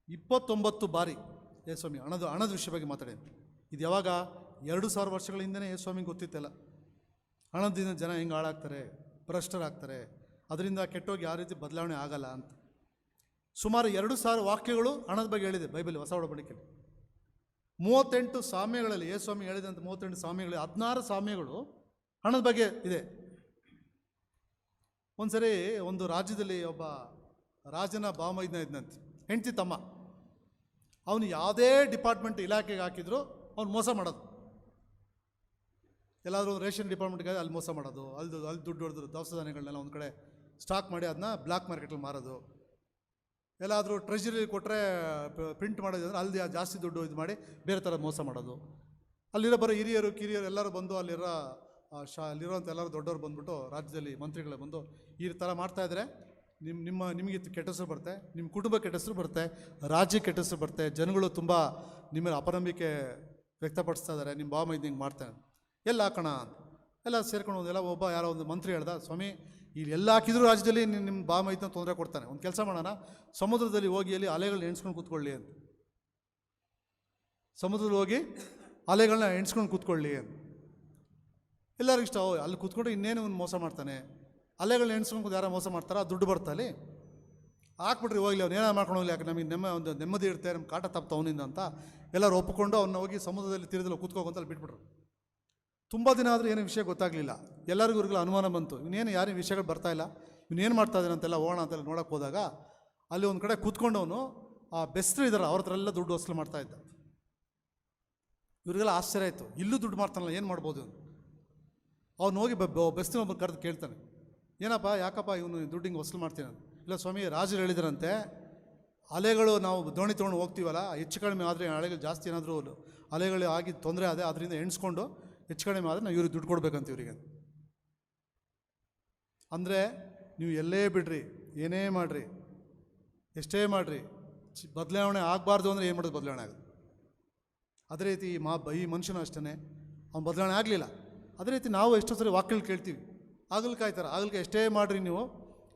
Speaker 4: 29 ಬಾರಿ ಯೇಸುಸ್ವಾಮಿ ಹಣದ ವಿಷಯ ಬಗ್ಗೆ ಮಾತಾಡಿದ್ರು. ಇದು ಯಾವಾಗ? 2000 ವರ್ಷಗಳ ಹಿಂದೆಯೇ ಯೇಸುಸ್ವಾಮಿಗೆ ಗೊತ್ತಿತ್ತಲ್ಲ, ಹಣದಿಂದ ಜನ ಹೆಂಗೆ ಹಾಳಾಗ್ತಾರೆ, ಭ್ರಷ್ಟರಾಗ್ತಾರೆ, ಅದರಿಂದ ಕೆಟ್ಟೋಗಿ ಯಾವ ರೀತಿ ಬದಲಾವಣೆ ಆಗಲ್ಲ ಅಂತ. ಸುಮಾರು 2000 ವಾಕ್ಯಗಳು ಹಣದ ಬಗ್ಗೆ ಹೇಳಿದೆ ಬೈಬಲ್ ಹೊಸ ಒಡಂಬಡಿಕೆಯಲ್ಲಿ. 38 ಸಾಮ್ಯಗಳಲ್ಲಿ ಯೇಸುಸ್ವಾಮಿ ಹೇಳಿದಂಥ 38 ಸಾಮ್ಯಗಳಲ್ಲಿ 16 ಸಾಮ್ಯಗಳು ಹಣದ ಬಗ್ಗೆ ಇದೆ. ಒಂದು ಸರಿ ಒಂದು ರಾಜ್ಯದಲ್ಲಿ ಒಬ್ಬ ರಾಜನ ಭಾವಮೈದ್ನ ಇದ್ದಂತೆ, ಹೆಂಡತಿ ತಮ್ಮ. ಅವನು ಯಾವುದೇ ಡಿಪಾರ್ಟ್ಮೆಂಟ್ ಇಲಾಖೆಗೆ ಹಾಕಿದ್ರು ಅವ್ನು ಮೋಸ ಮಾಡೋದು. ಎಲ್ಲಾದರೂ ರೇಷನ್ ಡಿಪಾರ್ಟ್ಮೆಂಟ್ಗೆ ಅಲ್ಲಿ ಮೋಸ ಮಾಡೋದು, ಅಲ್ಲಿ ದುಡ್ಡು ಹೊಡೆದ್ರು ದವಸ ಧಾನ್ಯಗಳನ್ನೆಲ್ಲ ಒಂದು ಕಡೆ ಸ್ಟಾಕ್ ಮಾಡಿ ಅದನ್ನ ಬ್ಲ್ಯಾಕ್ ಮಾರ್ಕೆಟಲ್ಲಿ ಮಾರೋದು. ಎಲ್ಲಾದರೂ ಟ್ರೆಜರಿ ಕೊಟ್ಟರೆ ಪ್ರಿಂಟ್ ಮಾಡೋದು ಅಂದರೆ ಅಲ್ಲಿ ಜಾಸ್ತಿ ದುಡ್ಡು ಇದು ಮಾಡಿ ಬೇರೆ ಥರ ಮೋಸ ಮಾಡೋದು. ಅಲ್ಲಿರೋ ಬರೋ ಹಿರಿಯರು ಕಿರಿಯರು ಎಲ್ಲರೂ ಬಂದು ಅಲ್ಲಿರೋಂಥ ಎಲ್ಲರೂ ದೊಡ್ಡವರು ಬಂದುಬಿಟ್ಟು ರಾಜ್ಯದಲ್ಲಿ ಮಂತ್ರಿಗಳೇ ಬಂದು ಈ ಥರ ಮಾಡ್ತಾಯಿದ್ರೆ ನಿಮಗೆ ಕೆಟ್ಟ ಹೆಸರು ಬರುತ್ತೆ, ನಿಮ್ಮ ಕುಟುಂಬ ಕೆಟ್ಟ ಹೆಸರು ಬರುತ್ತೆ, ರಾಜ್ಯಕ್ಕೆ ಕೆಟ್ಟ ಹೆಸರು ಬರುತ್ತೆ, ಜನಗಳು ತುಂಬ ನಿಮ್ಮ ಅಪನಂಬಿಕೆ ವ್ಯಕ್ತಪಡಿಸ್ತಾ ಇದ್ದಾರೆ, ನಿಮ್ಮ ಭಾವಮೈದ್ಯ ಹಿಂಗೆ ಮಾಡ್ತಾನೆ, ಎಲ್ಲ ಹಾಕೋಣ ಅಂತ ಎಲ್ಲ ಸೇರ್ಕೊಂಡು ಎಲ್ಲ ಒಬ್ಬ ಯಾರೋ ಒಂದು ಮಂತ್ರಿ ಹೇಳ್ದ, ಸ್ವಾಮಿ ಇಲ್ಲಿ ಎಲ್ಲ ಹಾಕಿದ್ರು ರಾಜ್ಯದಲ್ಲಿ ನಿಮ್ಮ ಭಾವಮೈದ್ಯನ ತೊಂದರೆ ಕೊಡ್ತಾನೆ, ಒಂದು ಕೆಲಸ ಮಾಡೋಣ, ಸಮುದ್ರದಲ್ಲಿ ಹೋಗಿ ಅಲ್ಲಿ ಅಲೆಗಳನ್ನ ಎಣ್ಸ್ಕೊಂಡು ಕೂತ್ಕೊಳ್ಳಿ ಅಂತ. ಸಮುದ್ರದಲ್ಲಿ ಹೋಗಿ ಅಲೆಗಳನ್ನ ಎಣ್ಸ್ಕೊಂಡು ಕೂತ್ಕೊಳ್ಳಿ ಅಂತ. ಎಲ್ಲರಿಗೂ ಇಷ್ಟ, ಅಲ್ಲಿ ಕೂತ್ಕೊಂಡು ಇನ್ನೇನು ಒಂದು ಮೋಸ ಮಾಡ್ತಾನೆ, ಅಲೆಗಳನ್ನ ಎಣ್ಸ್ಕೊಂಡು ಯಾರೋ ಮೋಸ ಮಾಡ್ತಾರ, ದುಡ್ಡು ಬರ್ತಾಲಿ ಹಾಕ್ಬಿಟ್ರಿ ಹೋಗ್ಲಿ, ಅವ್ನು ಏನೋ ಮಾಡ್ಕೊಂಡು ಹೋಗ್ಲಿ, ಯಾಕೆ ನಮಗೆ ಒಂದು ನೆಮ್ಮದಿ ಇರುತ್ತೆ, ನಮ್ಮ ಕಾಟ ತಪ್ಪ ಅವನಿಂದ ಅಂತ ಎಲ್ಲರೂ ಒಪ್ಪಿಕೊಂಡು ಅವನ್ನ ಹೋಗಿ ಸಮುದ್ರದಲ್ಲಿ ತೀರದಲ್ಲಿ ಕೂತ್ಕೋಗಂತ ಅಲ್ಲಿ ಬಿಟ್ಬಿಟ್ರು. ತುಂಬ ದಿನ ಆದರೂ ಏನೋ ವಿಷಯ ಗೊತ್ತಾಗಲಿಲ್ಲ. ಎಲ್ಲರಿಗೂ ಇವ್ರಿಗೆಲ್ಲ ಅನುಮಾನ ಬಂತು, ಇವನೇನು ಯಾರು ವಿಷಯಗಳು ಬರ್ತಾಯಿಲ್ಲ, ಇವನೇನು ಮಾಡ್ತಾ ಇದ್ದಾನೆ ಅಂತೆಲ್ಲ ಹೋಗೋಣ ಅಂತೆಲ್ಲ ನೋಡೋಕೆ ಹೋದಾಗ ಅಲ್ಲಿ ಒಂದು ಕಡೆ ಕೂತ್ಕೊಂಡವನು ಆ ಬೆಸ್ತರು ಇದ್ದಾರೆ ಅವ್ರ ಹತ್ರ ಎಲ್ಲ ದುಡ್ಡು ವಸೂಲು ಮಾಡ್ತಾಯಿದ್ದ. ಇವ್ರಿಗೆಲ್ಲ ಆಶ್ಚರ್ಯ ಆಯಿತು, ಇಲ್ಲೂ ದುಡ್ಡು ಮಾಡ್ತಾನಲ್ಲ, ಏನು ಮಾಡ್ಬೋದು? ಅವ್ನು ಹೋಗಿ ಬೆಸ್ತಿನ ಒಬ್ಬರು ಕರೆದು ಕೇಳ್ತಾನೆ, ಏನಪ್ಪ ಯಾಕಪ್ಪ ಇವನು ದುಡ್ಡು ಹಿಂಗೆ ವಸೂಲು ಮಾಡ್ತೀನಿ? ಇಲ್ಲ ಸ್ವಾಮಿ, ರಾಜರು ಹೇಳಿದ್ರಂತೆ ಅಲೆಗಳು ನಾವು ದೋಣಿ ತೊಗೊಂಡು ಹೋಗ್ತೀವಲ್ಲ, ಹೆಚ್ಚು ಕಡಿಮೆ ಆದರೆ ಅಲೆಗಳು ಜಾಸ್ತಿ ಏನಾದರೂ ಅಲೆಗಳು ಆಗಿ ತೊಂದರೆ ಆದ ಅದರಿಂದ ಎಣ್ಸ್ಕೊಂಡು ಹೆಚ್ಚು ಕಡಿಮೆ ಆದರೆ ನಾವು ಇವ್ರಿಗೆ ದುಡ್ಡು ಕೊಡ್ಬೇಕಂತ ಇವರಿಗೆ. ಅಂದರೆ ನೀವು ಎಲ್ಲೇ ಬಿಡ್ರಿ, ಏನೇ ಮಾಡಿರಿ, ಎಷ್ಟೇ ಮಾಡಿರಿ, ಬದಲಾವಣೆ ಆಗಬಾರ್ದು ಅಂದರೆ ಏನು ಮಾಡೋದು? ಬದಲಾವಣೆ ಆಗೋದು. ಅದೇ ರೀತಿ ಈ ಮನುಷ್ಯನೂ ಅಷ್ಟೇ, ಅವ್ನು ಬದಲಾವಣೆ ಆಗಲಿಲ್ಲ. ಅದೇ ರೀತಿ ನಾವು ಎಷ್ಟೋ ಸರಿ ವಾಕ್ಯಗಳು ಕೇಳ್ತೀವಿ, ಆಗಲ್ಕಾಯಿ ಥರ, ಆಗಲ್ಕಾಯಿ ಎಷ್ಟೇ ಮಾಡಿರಿ, ನೀವು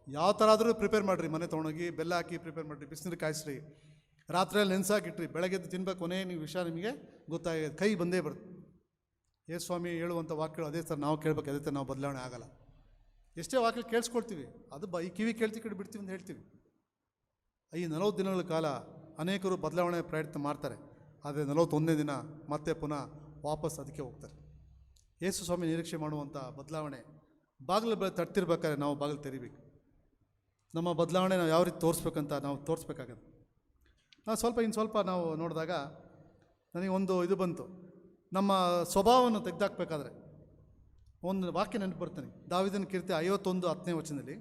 Speaker 4: ಯಾವ ಥರ ಆದರೂ ಪ್ರಿಪೇರ್ ಮಾಡಿರಿ, ಮನೆ ತೊಗೊಂಡೋಗಿ ಬೆಲ್ಲ ಹಾಕಿ ಪ್ರಿಪೇರ್ ಮಾಡಿರಿ, ಬಿಸಿನೀರು ಕಾಯಿಸ್ರಿ, ರಾತ್ರಿಯಲ್ಲಿ ನೆನೆಸಾಕಿಟ್ರಿ, ಬೆಳಗ್ಗೆದ್ದು ತಿನ್ಬೇಕು, ಕೊನೆ ನೀವು ವಿಷಯ ನಿಮಗೆ ಗೊತ್ತಾಗಿದೆ, ಕೈ ಬಂದೇ ಬರುತ್ತೆ. ಯೇಸುಸ್ವಾಮಿ ಹೇಳುವಂಥ ವಾಕ್ಯಗಳು ಅದೇ ಥರ ನಾವು ಕೇಳಬೇಕು, ಅದೇ ಥರ ನಾವು ಬದಲಾವಣೆ ಆಗಲ್ಲ. ಎಷ್ಟೇ ವಾಕ್ಯ ಕೇಳಿಸ್ಕೊಳ್ತೀವಿ, ಅದು ಈ ಕಿವಿ ಕೇಳ್ತಿ ಕಡೆ ಬಿಡ್ತೀವಿ ಅಂತ ಹೇಳ್ತೀವಿ. ಈ 40 ದಿನಗಳ ಕಾಲ ಅನೇಕರು ಬದಲಾವಣೆ ಪ್ರಯತ್ನ ಮಾಡ್ತಾರೆ, ಆದರೆ 41ನೇ ದಿನ ಮತ್ತೆ ಪುನಃ ವಾಪಸ್ ಅದಕ್ಕೆ ಹೋಗ್ತಾರೆ. ಯೇಸುಸ್ವಾಮಿ ನಿರೀಕ್ಷೆ ಮಾಡುವಂಥ ಬದಲಾವಣೆ ಬಾಗಿಲು ತಟ್ತಿರ್ಬೇಕಾದ್ರೆ ನಾವು ಬಾಗಿಲು ತೆರಿಬೇಕು. ನಮ್ಮ ಬದಲಾವಣೆ ನಾವು ಯಾವ ರೀತಿ ತೋರಿಸ್ಬೇಕಂತ ನಾವು ತೋರಿಸ್ಬೇಕಾಗತ್ತೆ. ಇನ್ನು ಸ್ವಲ್ಪ ನಾವು ನೋಡಿದಾಗ ನನಗೆ ಒಂದು ಇದು ಬಂತು, ನಮ್ಮ ಸ್ವಭಾವವನ್ನು ತೆಗೆದಾಕಬೇಕಾದ್ರೆ ಒಂದು ವಾಕ್ಯ ನೆನಪು ಬರ್ತಾನೆ. ದಾವೀದನ ಕೀರ್ತಿ 51:10ನೇ ವಚನದಲ್ಲಿ,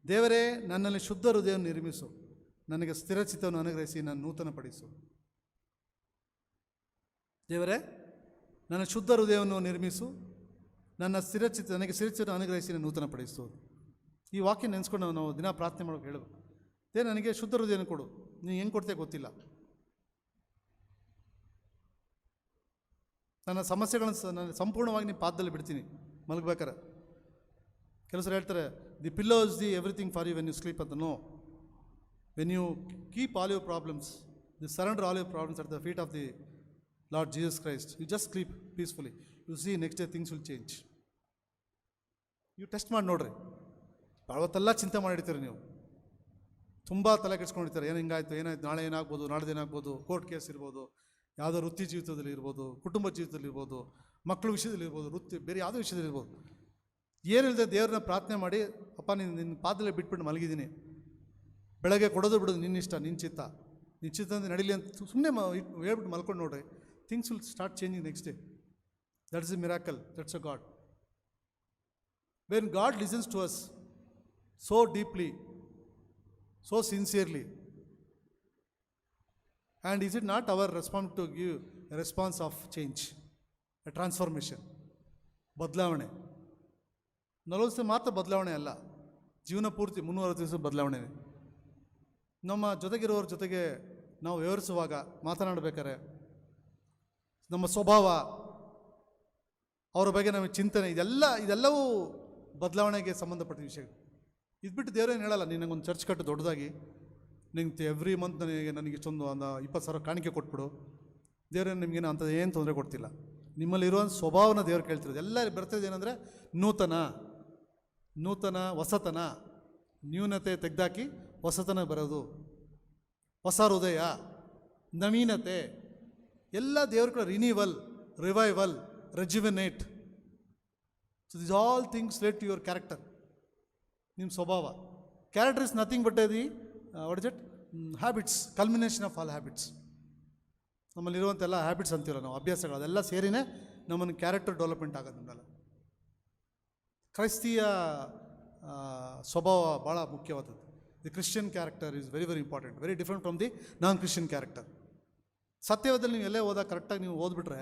Speaker 4: ದೇವರೇ ನನ್ನಲ್ಲಿ ಶುದ್ಧ ಹೃದಯವನ್ನು ನಿರ್ಮಿಸು, ನನಗೆ ಸ್ಥಿರಚಿತ್ತವನ್ನು ಅನುಗ್ರಹಿಸಿ ನಾನು ನೂತನಪಡಿಸು. ದೇವರೇ ನನ್ನ ಶುದ್ಧ ಹೃದಯವನ್ನು ನಿರ್ಮಿಸು, ನನಗೆ ಸ್ಥಿರಚಿತ್ತವನ್ನು ಅನುಗ್ರಹಿಸಿ ನಾನು ನೂತನಪಡಿಸು. ಈ ವಾಕ್ಯ ನೆನೆಸ್ಕೊಂಡು ನಾವು ದಿನ ಪ್ರಾರ್ಥನೆ ಮಾಡೋಕೆ ಹೇಳಬೇಕು. ನನಗೆ ಶುದ್ಧ ಹೃದಯನ ಕೊಡು, ನೀನು ಹೆಂಗೆ ಕೊಡ್ತೇ ಗೊತ್ತಿಲ್ಲ, ನನ್ನ ಸಮಸ್ಯೆಗಳನ್ನು ನಾನು ಸಂಪೂರ್ಣವಾಗಿ ನಿಮ್ಮ ಪಾದದಲ್ಲಿ ಬಿಡ್ತೀನಿ ಮಲಗಬೇಕಾರೆ. ಕೆಲಸರು ಹೇಳ್ತಾರೆ, the pillow is the everything for you when you sleep ಅಂತ. No, when you keep all your problems, the surrender all your problems at the feet of the Lord Jesus Christ, you just sleep peacefully, you see next day things will change. ನೀವು test ಮಾಡಿ ನೋಡ್ರಿ, ಅವತ್ತೆಲ್ಲ ಚಿಂತೆ ಮಾಡಿರ್ತೀರಿ ನೀವು, ತುಂಬ ತಲೆ ಕೆಡ್ಸ್ಕೊಂಡಿರ್ತಾರೆ. ಏನು ಹಿಂಗಾಯ್ತು, ಏನಾಯ್ತು, ನಾಳೆ ಏನಾಗ್ಬೋದು, ನಾಡ್ದು ಏನಾಗ್ಬೋದು, ಕೋರ್ಟ್ ಕೇಸ್ ಇರ್ಬೋದು, ಯಾವುದೋ ವೃತ್ತಿ ಜೀವಿತದಲ್ಲಿ ಇರ್ಬೋದು, ಕುಟುಂಬ ಜೀವಿತದಲ್ಲಿ ಇರ್ಬೋದು, ಮಕ್ಕಳ ವಿಷಯದಲ್ಲಿ ಇರ್ಬೋದು, ವೃತ್ತಿ ಬೇರೆ ಯಾವುದೋ ವಿಷಯದಲ್ಲಿ ಇರ್ಬೋದು. ಏನಿಲ್ಲದೆ ದೇವ್ರನ್ನ ಪ್ರಾರ್ಥನೆ ಮಾಡಿ, ಅಪ್ಪ ನಿನ್ನ ಪಾದಲ್ಲೇ ಬಿಟ್ಬಿಟ್ಟು ಮಲಗಿದ್ದೀನಿ, ಬೆಳಗ್ಗೆ ಕೊಡೋದು ಬಿಡೋದು ನಿನ್ನಿಷ್ಟ, ನಿನ್ನ ಚಿತ್ತ ಅಂತ ನಡೀಲಿ ಅಂತ ಸುಮ್ಮನೆ ಹೇಳ್ಬಿಟ್ಟು ಮಲ್ಕೊಂಡು ನೋಡ್ರಿ, things will start changing next day. That is a miracle, that's a god. When God listens to us so deeply, so sincerely, and is it not our responsibility to give a response of change, a transformation, ಬದಲಾವಣೆ? 40 ದಿವಸ ಮಾತ್ರ ಬದಲಾವಣೆ ಅಲ್ಲ, ಜೀವನ ಪೂರ್ತಿ 360 ದಿವಸ ಬದಲಾವಣೆ. ನಮ್ಮ ಜೊತೆಗಿರೋರ ಜೊತೆಗೆ ನಾವು ವ್ಯವಹರಿಸುವಾಗ, ಮಾತನಾಡಬೇಕಾದ್ರೆ ನಮ್ಮ ಸ್ವಭಾವ, ಅವರ ಬಗ್ಗೆ ನಮಗೆ ಚಿಂತನೆ, ಇದೆಲ್ಲವೂ ಬದಲಾವಣೆಗೆ ಸಂಬಂಧಪಟ್ಟ ವಿಷಯ. ಇದು ಬಿಟ್ಟು ದೇವರೇನು ಹೇಳಲ್ಲ, ನೀನು ನಂಗೊಂದು ಚರ್ಚ್ ಕಟ್ಟು ದೊಡ್ಡದಾಗಿ, ನಿಂಗೆ ಎವ್ರಿ ಮಂತ್ ನನಗೆ ಇಷ್ಟೊಂದು 20,000 ಕಾಣಿಕೆ ಕೊಟ್ಬಿಡು. ದೇವರೇನು ನಿಮಗೇನು ಅಂಥದ್ದು ಏನು ತೊಂದರೆ ಕೊಡ್ತಿಲ್ಲ. ನಿಮ್ಮಲ್ಲಿರುವ ಸ್ವಭಾವನ ದೇವ್ರು ಕೇಳ್ತಿರೋದು. ಎಲ್ಲ ಬರ್ತಿರೋದು ಏನಂದರೆ ನೂತನ ಹೊಸತನ, ನ್ಯೂನತೆ ತೆಗೆದಾಕಿ ಹೊಸತನ ಬರೋದು, ಹೊಸ ಹೃದಯ, ನವೀನತೆ, ಎಲ್ಲ ದೇವ್ರ ಕಡೆ renewal, revival, rejuvenate. So this all things relate to your character. ನಿಮ್ಮ ಸ್ವಭಾವ, character is nothing but the what is it, habits, culmination of all habits. ನಮ್ಮಲ್ಲಿರುವಂಥ ಎಲ್ಲ ಹ್ಯಾಬಿಟ್ಸ್ ಅಂತೀವಲ್ಲ ನಾವು, ಅಭ್ಯಾಸಗಳು, ಅದೆಲ್ಲ ಸೇರಿನೇ ನಮ್ಮನ್ನು ಕ್ಯಾರೆಕ್ಟರ್ ಡೆವಲಪ್ಮೆಂಟ್ ಆಗೋದು. ನಮ್ಮೆಲ್ಲ ಕ್ರೈಸ್ತಿಯ ಸ್ವಭಾವ ಭಾಳ ಮುಖ್ಯವಾದದ್ದು. The Christian character is very very important, very different from the non Christian character. ಸತ್ಯವಾದಲ್ಲಿ ನೀವು ಎಲ್ಲೇ ಓದಾಗ ಕರೆಕ್ಟಾಗಿ ನೀವು ಓದ್ಬಿಟ್ರೆ,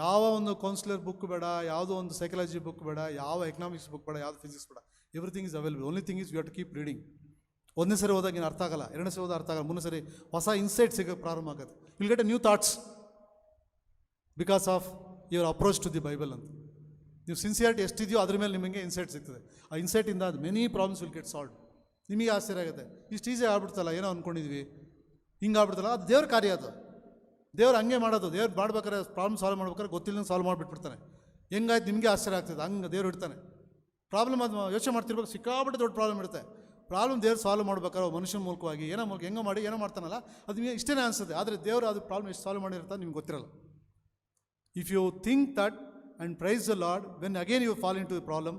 Speaker 4: ಯಾವ ಒಂದು ಕೌನ್ಸಿಲರ್ ಬುಕ್ ಬೇಡ, ಯಾವುದೋ ಒಂದು ಸೈಕಾಲಜಿ ಬುಕ್ ಬೇಡ, ಯಾವ ಎಕನಾಮಿಕ್ಸ್ ಬುಕ್ ಬೇಡ, ಯಾವುದು ಫಿಸಿಕ್ಸ್ ಬೇಡ, everything is available. Only thing is you have to keep reading. ಒಂದನೇ ಸರಿ ಹೋದಾಗ ಏನು ಅರ್ಥ ಆಗಲ್ಲ, ಎರಡನೇ ಸರಿ ಹೋದಾಗ ಅರ್ಥ ಆಗಲ್ಲ, ಮೂರನೇ ಸರಿ ಹೊಸ ಇನ್ಸೈಟ್ ಸಿಗೋಕ್ಕೆ ಪ್ರಾರಂಭ ಆಗುತ್ತೆ. Will get a new thoughts because of your approach to the Bible ಅಂತ. ನೀವು ಸಿನ್ಸಿಯಾರಿಟಿ ಎಷ್ಟಿದೆಯೋ ಅದ್ರ ಮೇಲೆ ನಿಮಗೆ ಇನ್ಸೈಟ್ ಸಿಗ್ತದೆ. ಆ ಇನ್ಸೈಟಿಂದ ಅದು many problems will get solve. ನಿಮಗೆ ಆಶ್ಚರ್ಯ ಆಗುತ್ತೆ, ಇಷ್ಟು ಈಸಿ ಆಗ್ಬಿಡ್ತಲ್ಲ, ಏನೋ ಅಂದ್ಕೊಂಡಿದ್ವಿ, ಹಿಂಗೆ ಆಗ್ಬಿಡ್ತಲ್ಲ. ಅದು ದೇವ್ರ ಕಾರ್ಯ, ಅದು ದೇವ್ರು ಹಂಗೆ ಮಾಡೋದು. ದೇವ್ರು ಮಾಡ್ಬೇಕಾದ್ರೆ ಪ್ರಾಬ್ಲಮ್ ಸಾಲ್ವ್ ಮಾಡ್ಬೇಕಾದ್ರೆ ಗೊತ್ತಿಲ್ಲ ಸಾಲ್ವ್ ಮಾಡಿಬಿಟ್ಬಿಡ್ತಾನೆ. ಹೆಂಗಾಯ್ತು ನಿಮಗೆ ಆಶ್ಚರ್ಯ ಆಗ್ತದೆ, ಹಂಗೆ ದೇವ್ರು ಇಡ್ತಾನೆ. ಪ್ರಾಬ್ಲಮ್ ಅದು ಯೋಚನೆ ಮಾಡ್ತಿರ್ಬೇಕು, ಸಿಕ್ಕಾಬಿಟ್ಟು ದೊಡ್ಡ ಪ್ರಾಬ್ಲಮ್ ಇರುತ್ತೆ. ಪ್ರಾಬ್ಲಮ್ ದೇವ್ರು ಸಾಲ್ವ್ ಮಾಡ್ಬೇಕಾದ್ರೆ ಮನುಷ್ಯನ ಮೂಲಕವಾಗಿ ಏನೋ ಹೆಂಗೋ ಮಾಡಿ ಏನೋ ಮಾಡ್ತಾನಲ್ಲ, ಅದು ನಿಮಗೆ ಇಷ್ಟೇ ಅನಿಸುತ್ತೆ. ಆದರೆ ದೇವರು ಅದು ಪ್ರಾಬ್ಲಮ್ ಎಷ್ಟು ಸಾಲ್ವ್ ಮಾಡಿರ್ತಾರೆ ನಿಮ್ಗೆ ಗೊತ್ತಿರಲ್ಲ. If you think that and praise the Lord, when again you fall into the problem,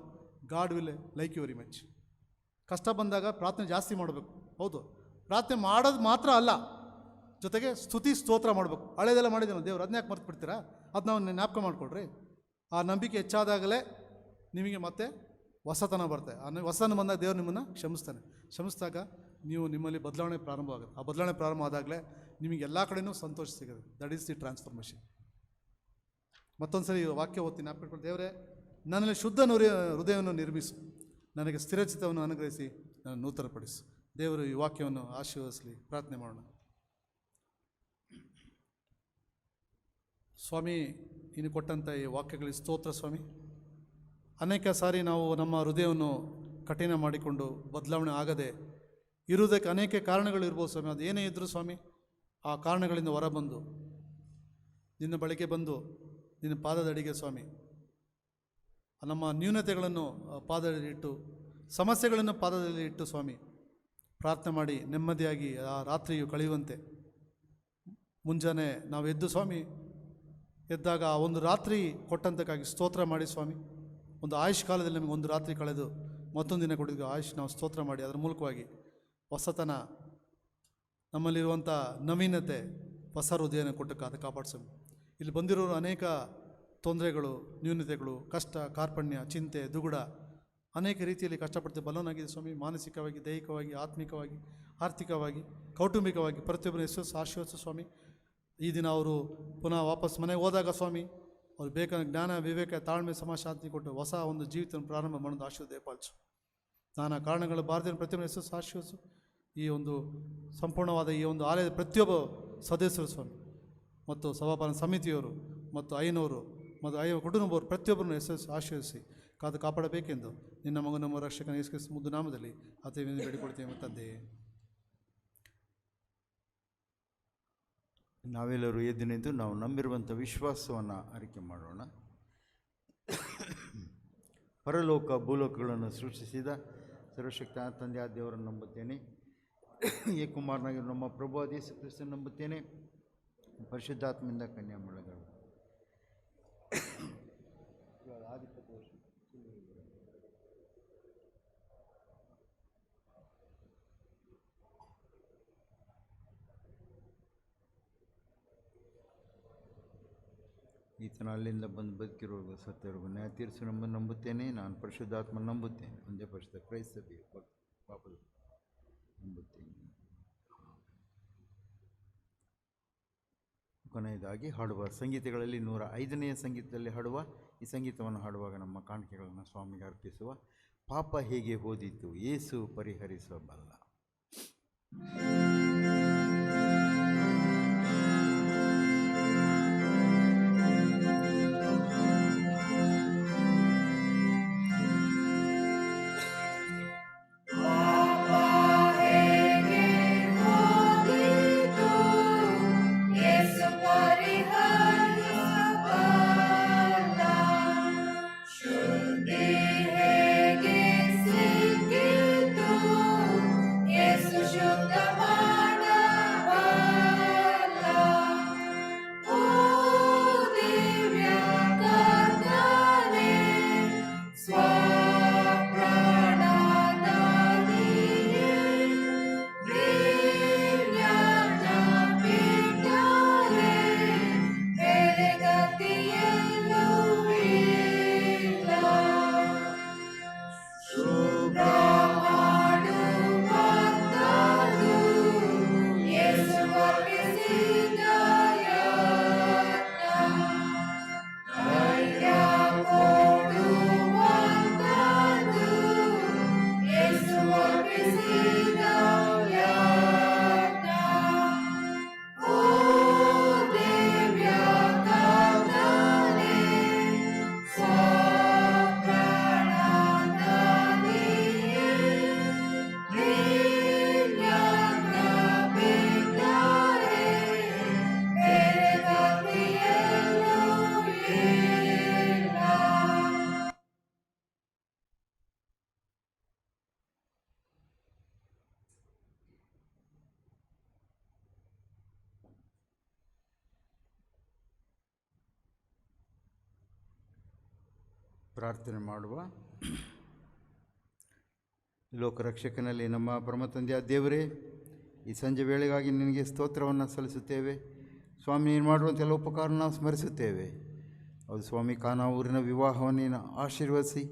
Speaker 4: God will like you very much. ಕಷ್ಟ ಬಂದಾಗ ಪ್ರಾರ್ಥನೆ ಜಾಸ್ತಿ ಮಾಡಬೇಕು. ಹೌದು, ಪ್ರಾರ್ಥನೆ ಮಾಡೋದು ಮಾತ್ರ ಅಲ್ಲ, ಜೊತೆಗೆ ಸ್ತುತಿ ಸ್ತೋತ್ರ ಮಾಡಬೇಕು. ಹಳೇದೆಲ್ಲ ಮಾಡಿದ್ದೇನೆ ದೇವ್ರು, ಅದನ್ನ ಯಾಕೆ ಮರ್ತು ಬಿಡ್ತೀರಾ? ಅದು ನಾವು ಜ್ಞಾಪಕ ಮಾಡಿಕೊಡ್ರಿ. ಆ ನಂಬಿಕೆ ಹೆಚ್ಚಾದಾಗಲೇ ನಿಮಗೆ ಮತ್ತೆ ಹೊಸತನ ಬರುತ್ತೆ. ಆ ಹೊಸತನ ಬಂದಾಗ ದೇವ್ರು ನಿಮ್ಮನ್ನು ಕ್ಷಮಿಸ್ತಾನೆ. ಕ್ಷಮಿಸಿದಾಗ ನೀವು ನಿಮ್ಮಲ್ಲಿ ಬದಲಾವಣೆ ಪ್ರಾರಂಭ ಆಗುತ್ತೆ. ಆ ಬದಲಾವಣೆ ಪ್ರಾರಂಭ ಆದಾಗಲೇ ನಿಮಗೆ ಎಲ್ಲ ಕಡೆಯೂ ಸಂತೋಷ ಸಿಗುತ್ತೆ. That is the transformation. ಮತ್ತೊಂದು ಸರಿ ವಾಕ್ಯ ಓದ್ತೀನಿ, ಜ್ಞಾಪಕ. ದೇವರೇ, ನನ್ನಲ್ಲಿ ಶುದ್ಧ ಹೃದಯವನ್ನು ನಿರ್ಮಿಸು, ನನಗೆ ಸ್ಥಿರಚಿತ್ತವನ್ನು ಅನುಗ್ರಹಿಸಿ, ನನ್ನ ನೂತನಪಡಿಸು. ದೇವರು ಈ ವಾಕ್ಯವನ್ನು ಆಶೀರ್ವದಿಸಲಿ. ಪ್ರಾರ್ಥನೆ ಮಾಡೋಣ. ಸ್ವಾಮಿ, ಇನ್ನು ಕೊಟ್ಟಂಥ ಈ ವಾಕ್ಯಗಳಿಗೆ ಸ್ತೋತ್ರ ಸ್ವಾಮಿ. ಅನೇಕ ಸಾರಿ ನಾವು ನಮ್ಮ ಹೃದಯವನ್ನು ಕಠಿಣ ಮಾಡಿಕೊಂಡು ಬದಲಾವಣೆ ಆಗದೆ ಇರುವುದಕ್ಕೆ ಅನೇಕ ಕಾರಣಗಳಿರ್ಬೋದು ಸ್ವಾಮಿ. ಅದು ಏನೇ ಇದ್ದರೂ ಸ್ವಾಮಿ, ಆ ಕಾರಣಗಳಿಂದ ಹೊರಬಂದು ನಿನ್ನ ಬಳಿಗೆ ಬಂದು ನಿನ್ನ ಪಾದದಡಿಗೆ ಸ್ವಾಮಿ ನಮ್ಮ ನ್ಯೂನತೆಗಳನ್ನು ಪಾದದಲ್ಲಿ ಇಟ್ಟು, ಸಮಸ್ಯೆಗಳನ್ನು ಪಾದದಲ್ಲಿ ಇಟ್ಟು ಸ್ವಾಮಿ ಪ್ರಾರ್ಥನೆ ಮಾಡಿ ನೆಮ್ಮದಿಯಾಗಿ ಆ ರಾತ್ರಿಯು ಕಳೆಯುವಂತೆ ಮುಂಜಾನೆ ನಾವು ಎದ್ದು ಸ್ವಾಮಿ, ಎದ್ದಾಗ ಆ ಒಂದು ರಾತ್ರಿ ಕೊಟ್ಟಂತಕ್ಕಾಗಿ ಸ್ತೋತ್ರ ಮಾಡಿ ಸ್ವಾಮಿ. ಒಂದು ಆಯುಷ್ ಕಾಲದಲ್ಲಿ ನಮಗೆ ಒಂದು ರಾತ್ರಿ ಕಳೆದು ಮತ್ತೊಂದು ದಿನ ಕೊಟ್ಟಿದ್ದು ಆಯುಷ್ ನಾವು ಸ್ತೋತ್ರ ಮಾಡಿ ಅದರ ಮೂಲಕವಾಗಿ ಹೊಸತನ, ನಮ್ಮಲ್ಲಿರುವಂಥ ನವೀನತೆ, ಹೊಸ ಹೃದಯನ ಕೊಟ್ಟು ಕಾಪಾಡಿಸೋಣ. ಇಲ್ಲಿ ಬಂದಿರೋರು ಅನೇಕ ತೊಂದರೆಗಳು, ನ್ಯೂನತೆಗಳು, ಕಷ್ಟ, ಕಾರ್ಪಣ್ಯ, ಚಿಂತೆ, ದುಗುಡ, ಅನೇಕ ರೀತಿಯಲ್ಲಿ ಕಷ್ಟಪಡ್ತೀವಿ. ಬಲವನ್ನಾಗಿದೆ ಸ್ವಾಮಿ. ಮಾನಸಿಕವಾಗಿ, ದೈಹಿಕವಾಗಿ, ಆತ್ಮಿಕವಾಗಿ, ಆರ್ಥಿಕವಾಗಿ, ಕೌಟುಂಬಿಕವಾಗಿ ಪ್ರತಿಯೊಬ್ಬರ ಯಶಸ್ಸು ಆಶೀರ್ವದಿಸು ಸ್ವಾಮಿ. ಈ ದಿನ ಅವರು ಪುನಃ ವಾಪಸ್ ಮನೆಗೆ ಹೋದಾಗ ಸ್ವಾಮಿ, ಅವ್ರು ಬೇಕಾದ ಜ್ಞಾನ, ವಿವೇಕ, ತಾಳ್ಮೆ, ಸಮಾಶಾಂತಿ ಕೊಟ್ಟು ಹೊಸ ಒಂದು ಜೀವಿತ ಪ್ರಾರಂಭ ಮಾಡೋದು ಆಶೀರ್ವಾದ ಪಾಲಿಸು. ನಾನಾ ಕಾರಣಗಳು ಬಾರದಿನ ಪ್ರತಿಯೊಬ್ಬರ ಯಶಸ್ಸು ಆಶೀರ್ವದಿಸು. ಈ ಒಂದು ಸಂಪೂರ್ಣವಾದ ಈ ಒಂದು ಆಲಯದ ಪ್ರತಿಯೊಬ್ಬ ಸದಸ್ಯರು ಸ್ವಾಮಿ, ಮತ್ತು ಸಭಾಪಾಲನ ಸಮಿತಿಯವರು ಮತ್ತು ಐನವರು ಮತ್ತು ಕುಟುಂಬವರು ಪ್ರತಿಯೊಬ್ಬರನ್ನು ಯಶಸ್ಸು ಆಶೀರ್ವದಿಸಿ ಕಾಪಾಡಬೇಕೆಂದು ನಿನ್ನ ಮಗನ ನಮ್ಮ ರಕ್ಷಕನ ಯೇಸು ಕ್ರಿಸ್ತ ಮುದ್ದು ನಾಮದಲ್ಲಿ ಅತೇವೆಂದು ಬೇಡಿಕೊಳ್ತೇವೆ ತಂದೆಯೇ.
Speaker 1: ನಾವೆಲ್ಲರೂ ಎದ್ದು ನಿಂತು ನಾವು ನಂಬಿರುವಂಥ ವಿಶ್ವಾಸವನ್ನು ಅರಿಕೆ ಮಾಡೋಣ. ಪರಲೋಕ ಭೂಲೋಕಗಳನ್ನು ಸೃಷ್ಟಿಸಿದ ಸರ್ವಶಕ್ತ ತಂದೆಯಾದ ದೇವರನ್ನು ನಂಬುತ್ತೇನೆ. ಏ ಕುಮಾರನಾಗಿರೋ ನಮ್ಮ ಪ್ರಭು ಆದ ಯೇಸು ಕ್ರಿಸ್ತನ ನಂಬುತ್ತೇನೆ. ಪರಿಶುದ್ಧಾತ್ಮದಿಂದ ಕನ್ಯಾಮಳಗಳು ಈತನ ಅಲ್ಲಿಂದ ಬಂದು ಬದುಕಿರೋರ್ಗು ಸತ್ತವ್ರಿಗೂ ನ್ಯಾಯ ತೀರಿಸು ನಮ್ಮನ್ನು ನಂಬುತ್ತೇನೆ. ನಾನು ಪರಿಶುದ್ಧಾತ್ಮ ನಂಬುತ್ತೇನೆ. ಒಂದೇ ಪರಿಶುದ್ಧ ಕ್ರೈಸ್ತವಿ ಪಾಪದ ನಂಬುತ್ತೇನೆ. ಕೊನೆಯದಾಗಿ ಹಾಡುವ ಸಂಗೀತಗಳಲ್ಲಿ 105ನೇ ಸಂಗೀತದಲ್ಲಿ ಹಾಡುವ ಈ ಸಂಗೀತವನ್ನು ಹಾಡುವಾಗ ನಮ್ಮ ಕಾಣಿಕೆಗಳನ್ನು ಸ್ವಾಮಿಗೆ ಅರ್ಪಿಸುವ. ಪಾಪ ಹೇಗೆ ಹೋದಿತು ಯೇಸು ಪರಿಹರಿಸಬಲ್ಲ. ಪ್ರಾರ್ಥನೆ ಮಾಡುವ. ಲೋಕರಕ್ಷಕನಲ್ಲಿ ನಮ್ಮ ಪರಮ ತಂದೆಯ ದೇವರೇ, ಈ ಸಂಜೆ ವೇಳೆಗಾಗಿ ನಿನಗೆ ಸ್ತೋತ್ರವನ್ನು ಸಲ್ಲಿಸುತ್ತೇವೆ. ಸ್ವಾಮಿ, ನೀನು ಮಾಡುವಂಥ ಎಲ್ಲ ಉಪಕಾರನ ಸ್ಮರಿಸುತ್ತೇವೆ. ಹೌದು ಸ್ವಾಮಿ, ಕಾನಾ ಊರಿನ ವಿವಾಹವನ್ನು ನೀನು ಆಶೀರ್ವದಿಸಿ,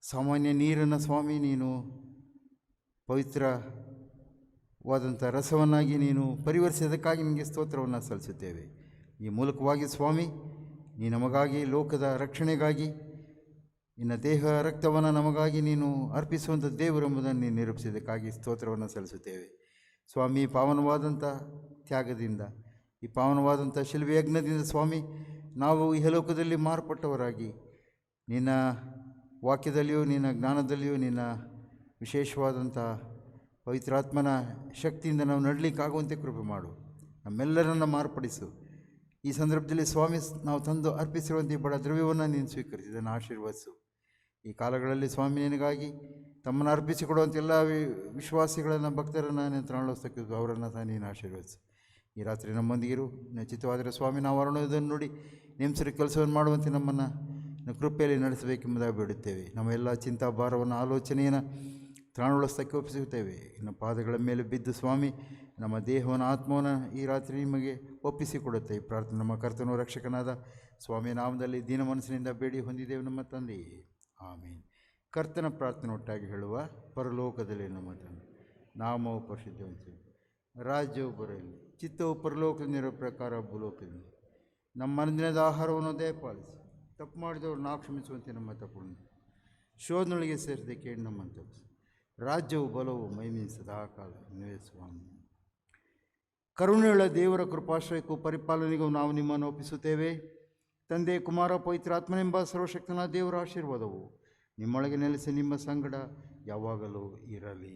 Speaker 1: ಸಾಮಾನ್ಯ ನೀರನ್ನು ಸ್ವಾಮಿ ನೀನು ಪವಿತ್ರವಾದಂಥ ರಸವನ್ನಾಗಿ ನೀನು ಪರಿವರ್ತಿಸೋದಕ್ಕಾಗಿ ನಿನಗೆ ಸ್ತೋತ್ರವನ್ನು ಸಲ್ಲಿಸುತ್ತೇವೆ. ಈ ಮೂಲಕವಾಗಿ ಸ್ವಾಮಿ, ನೀ ನಮಗಾಗಿ ಲೋಕದ ರಕ್ಷಣೆಗಾಗಿ ನಿನ್ನ ದೇಹ ರಕ್ತವನ್ನು ನಮಗಾಗಿ ನೀನು ಅರ್ಪಿಸುವಂಥ ದೇವರು ಎಂಬುದನ್ನು ನೀನು ನಿರೂಪಿಸಿದ್ದಕ್ಕಾಗಿ ಸ್ತೋತ್ರವನ್ನು ಸಲ್ಲಿಸುತ್ತೇವೆ. ಸ್ವಾಮಿ, ಪಾವನವಾದಂಥ ತ್ಯಾಗದಿಂದ, ಈ ಪಾವನವಾದಂಥ ಶಿಲುಬೆ ಯಜ್ಞದಿಂದ ಸ್ವಾಮಿ, ನಾವು ಇಹಲೋಕದಲ್ಲಿ ಮಾರ್ಪಟ್ಟವರಾಗಿ ನಿನ್ನ ವಾಕ್ಯದಲ್ಲಿಯೂ ನಿನ್ನ ಜ್ಞಾನದಲ್ಲಿಯೂ ನಿನ್ನ ವಿಶೇಷವಾದಂಥ ಪವಿತ್ರಾತ್ಮನ ಶಕ್ತಿಯಿಂದ ನಾವು ನಡಲಿಕ್ಕಾಗುವಂತೆ ಕೃಪೆ ಮಾಡು. ನಮ್ಮೆಲ್ಲರನ್ನು ಮಾರ್ಪಡಿಸು. ಈ ಸಂದರ್ಭದಲ್ಲಿ ಸ್ವಾಮಿ, ನಾವು ತಂದು ಅರ್ಪಿಸಿರುವಂಥ ಈ ಬಡ ದ್ರವ್ಯವನ್ನು ನೀನು ಸ್ವೀಕರಿಸಿ ಇದನ್ನು ಆಶೀರ್ವದಿಸು. ಈ ಕಾಲಗಳಲ್ಲಿ ಸ್ವಾಮಿ, ನಿನಗಾಗಿ ತಮ್ಮನ್ನು ಅರ್ಪಿಸಿಕೊಡುವಂಥ ಎಲ್ಲ ವಿಶ್ವಾಸಿಗಳನ್ನು, ಭಕ್ತರನ್ನು ನಿಯಂತ್ರಣಕ್ಕೆ ಅವರನ್ನು ಸಹ ನೀನು ಆಶೀರ್ವದಿಸು. ಈ ರಾತ್ರಿ ನಮ್ಮೊಂದಿಗಿರು. ನಿಶ್ಚಿತವಾದರೆ ಸ್ವಾಮಿ, ನಾವು ಅರುಣೋದನ್ನು ನೋಡಿ ನೇಮಿಸಿದ ಕೆಲಸವನ್ನು ಮಾಡುವಂತೆ ನಮ್ಮನ್ನು ಕೃಪೆಯಲ್ಲಿ ನಡೆಸಬೇಕೆಂಬುದಾಗಿ ಬೇಡುತ್ತೇವೆ. ನಮ್ಮ ಎಲ್ಲ ಚಿಂತಾ ಭಾರವನ್ನು, ಆಲೋಚನೆಯನ್ನು ತ್ರಾಣುಳಸ್ತಕ್ಕೆ ಒಪ್ಪಿಸುತ್ತೇವೆ. ಇನ್ನು ಪಾದಗಳ ಮೇಲೆ ಬಿದ್ದು ಸ್ವಾಮಿ, ನಮ್ಮ ದೇಹವನ್ನು, ಆತ್ಮವನ್ನು ಈ ರಾತ್ರಿ ನಿಮಗೆ ಒಪ್ಪಿಸಿಕೊಡುತ್ತೇವೆ. ಪ್ರಾರ್ಥನೆ ನಮ್ಮ ಕರ್ತನೂ ರಕ್ಷಕನಾದ ಸ್ವಾಮಿ ನಾಮದಲ್ಲಿ ದೀನ ಮನಸ್ಸಿನಿಂದ ಬೇಡಿ ಹೊಂದಿದ್ದೇವೆ ನಮ್ಮ ತಂದೆಯೇ, ಆಮೇನ್. ಕರ್ತನ ಪ್ರಾರ್ಥನೆ ಒಟ್ಟಾಗಿ ಹೇಳುವ. ಪರಲೋಕದಲ್ಲಿ ನಮ್ಮ ತಂದೆ, ನಾಮವು ಪರಿಶುದ್ಧವಂತೆ, ರಾಜ್ಯವು ಬರಲಿ, ಚಿತ್ತವು ಪರಲೋಕದಲ್ಲಿರೋ ಪ್ರಕಾರ ಭೂಲೋಕದಲ್ಲಿ. ನಮ್ಮ ಮನದಿನದ ಆಹಾರವನ್ನು ದಯಪಾಲಿಸಿ, ತಪ್ಪು ಮಾಡಿದವರು ನಾವು ಕ್ಷಮಿಸುವಂತೆ ನಮ್ಮ ತಪ್ಪನ್ನು ಶೋಧನೊಳಗೆ ಸೇರಿದ ಕೇಳಿ ನಮ್ಮನ್ನು ತಪ್ಪಿಸಿ. ರಾಜ್ಯವು ಬಲವು ಮಹಿಮೆ ಸದಾಕಾಲ ನೀವೇ ಸ್ವಾಮಿ. ಕರುಣೆಯುಳ್ಳ ದೇವರ ಕೃಪಾಶ್ರಯಕ್ಕೂ ಪರಿಪಾಲನೆಗೂ ನಾವು ನಿಮ್ಮನ್ನು ಒಪ್ಪಿಸುತ್ತೇವೆ. ತಂದೆ, ಕುಮಾರ, ಪವಿತ್ರಾತ್ಮನೆಂಬ ಸರ್ವಶಕ್ತನ ದೇವರ ಆಶೀರ್ವಾದವು ನಿಮ್ಮೊಳಗೆ ನೆಲೆಸಿ ನಿಮ್ಮ ಸಂಗಡ ಯಾವಾಗಲೂ ಇರಲಿ.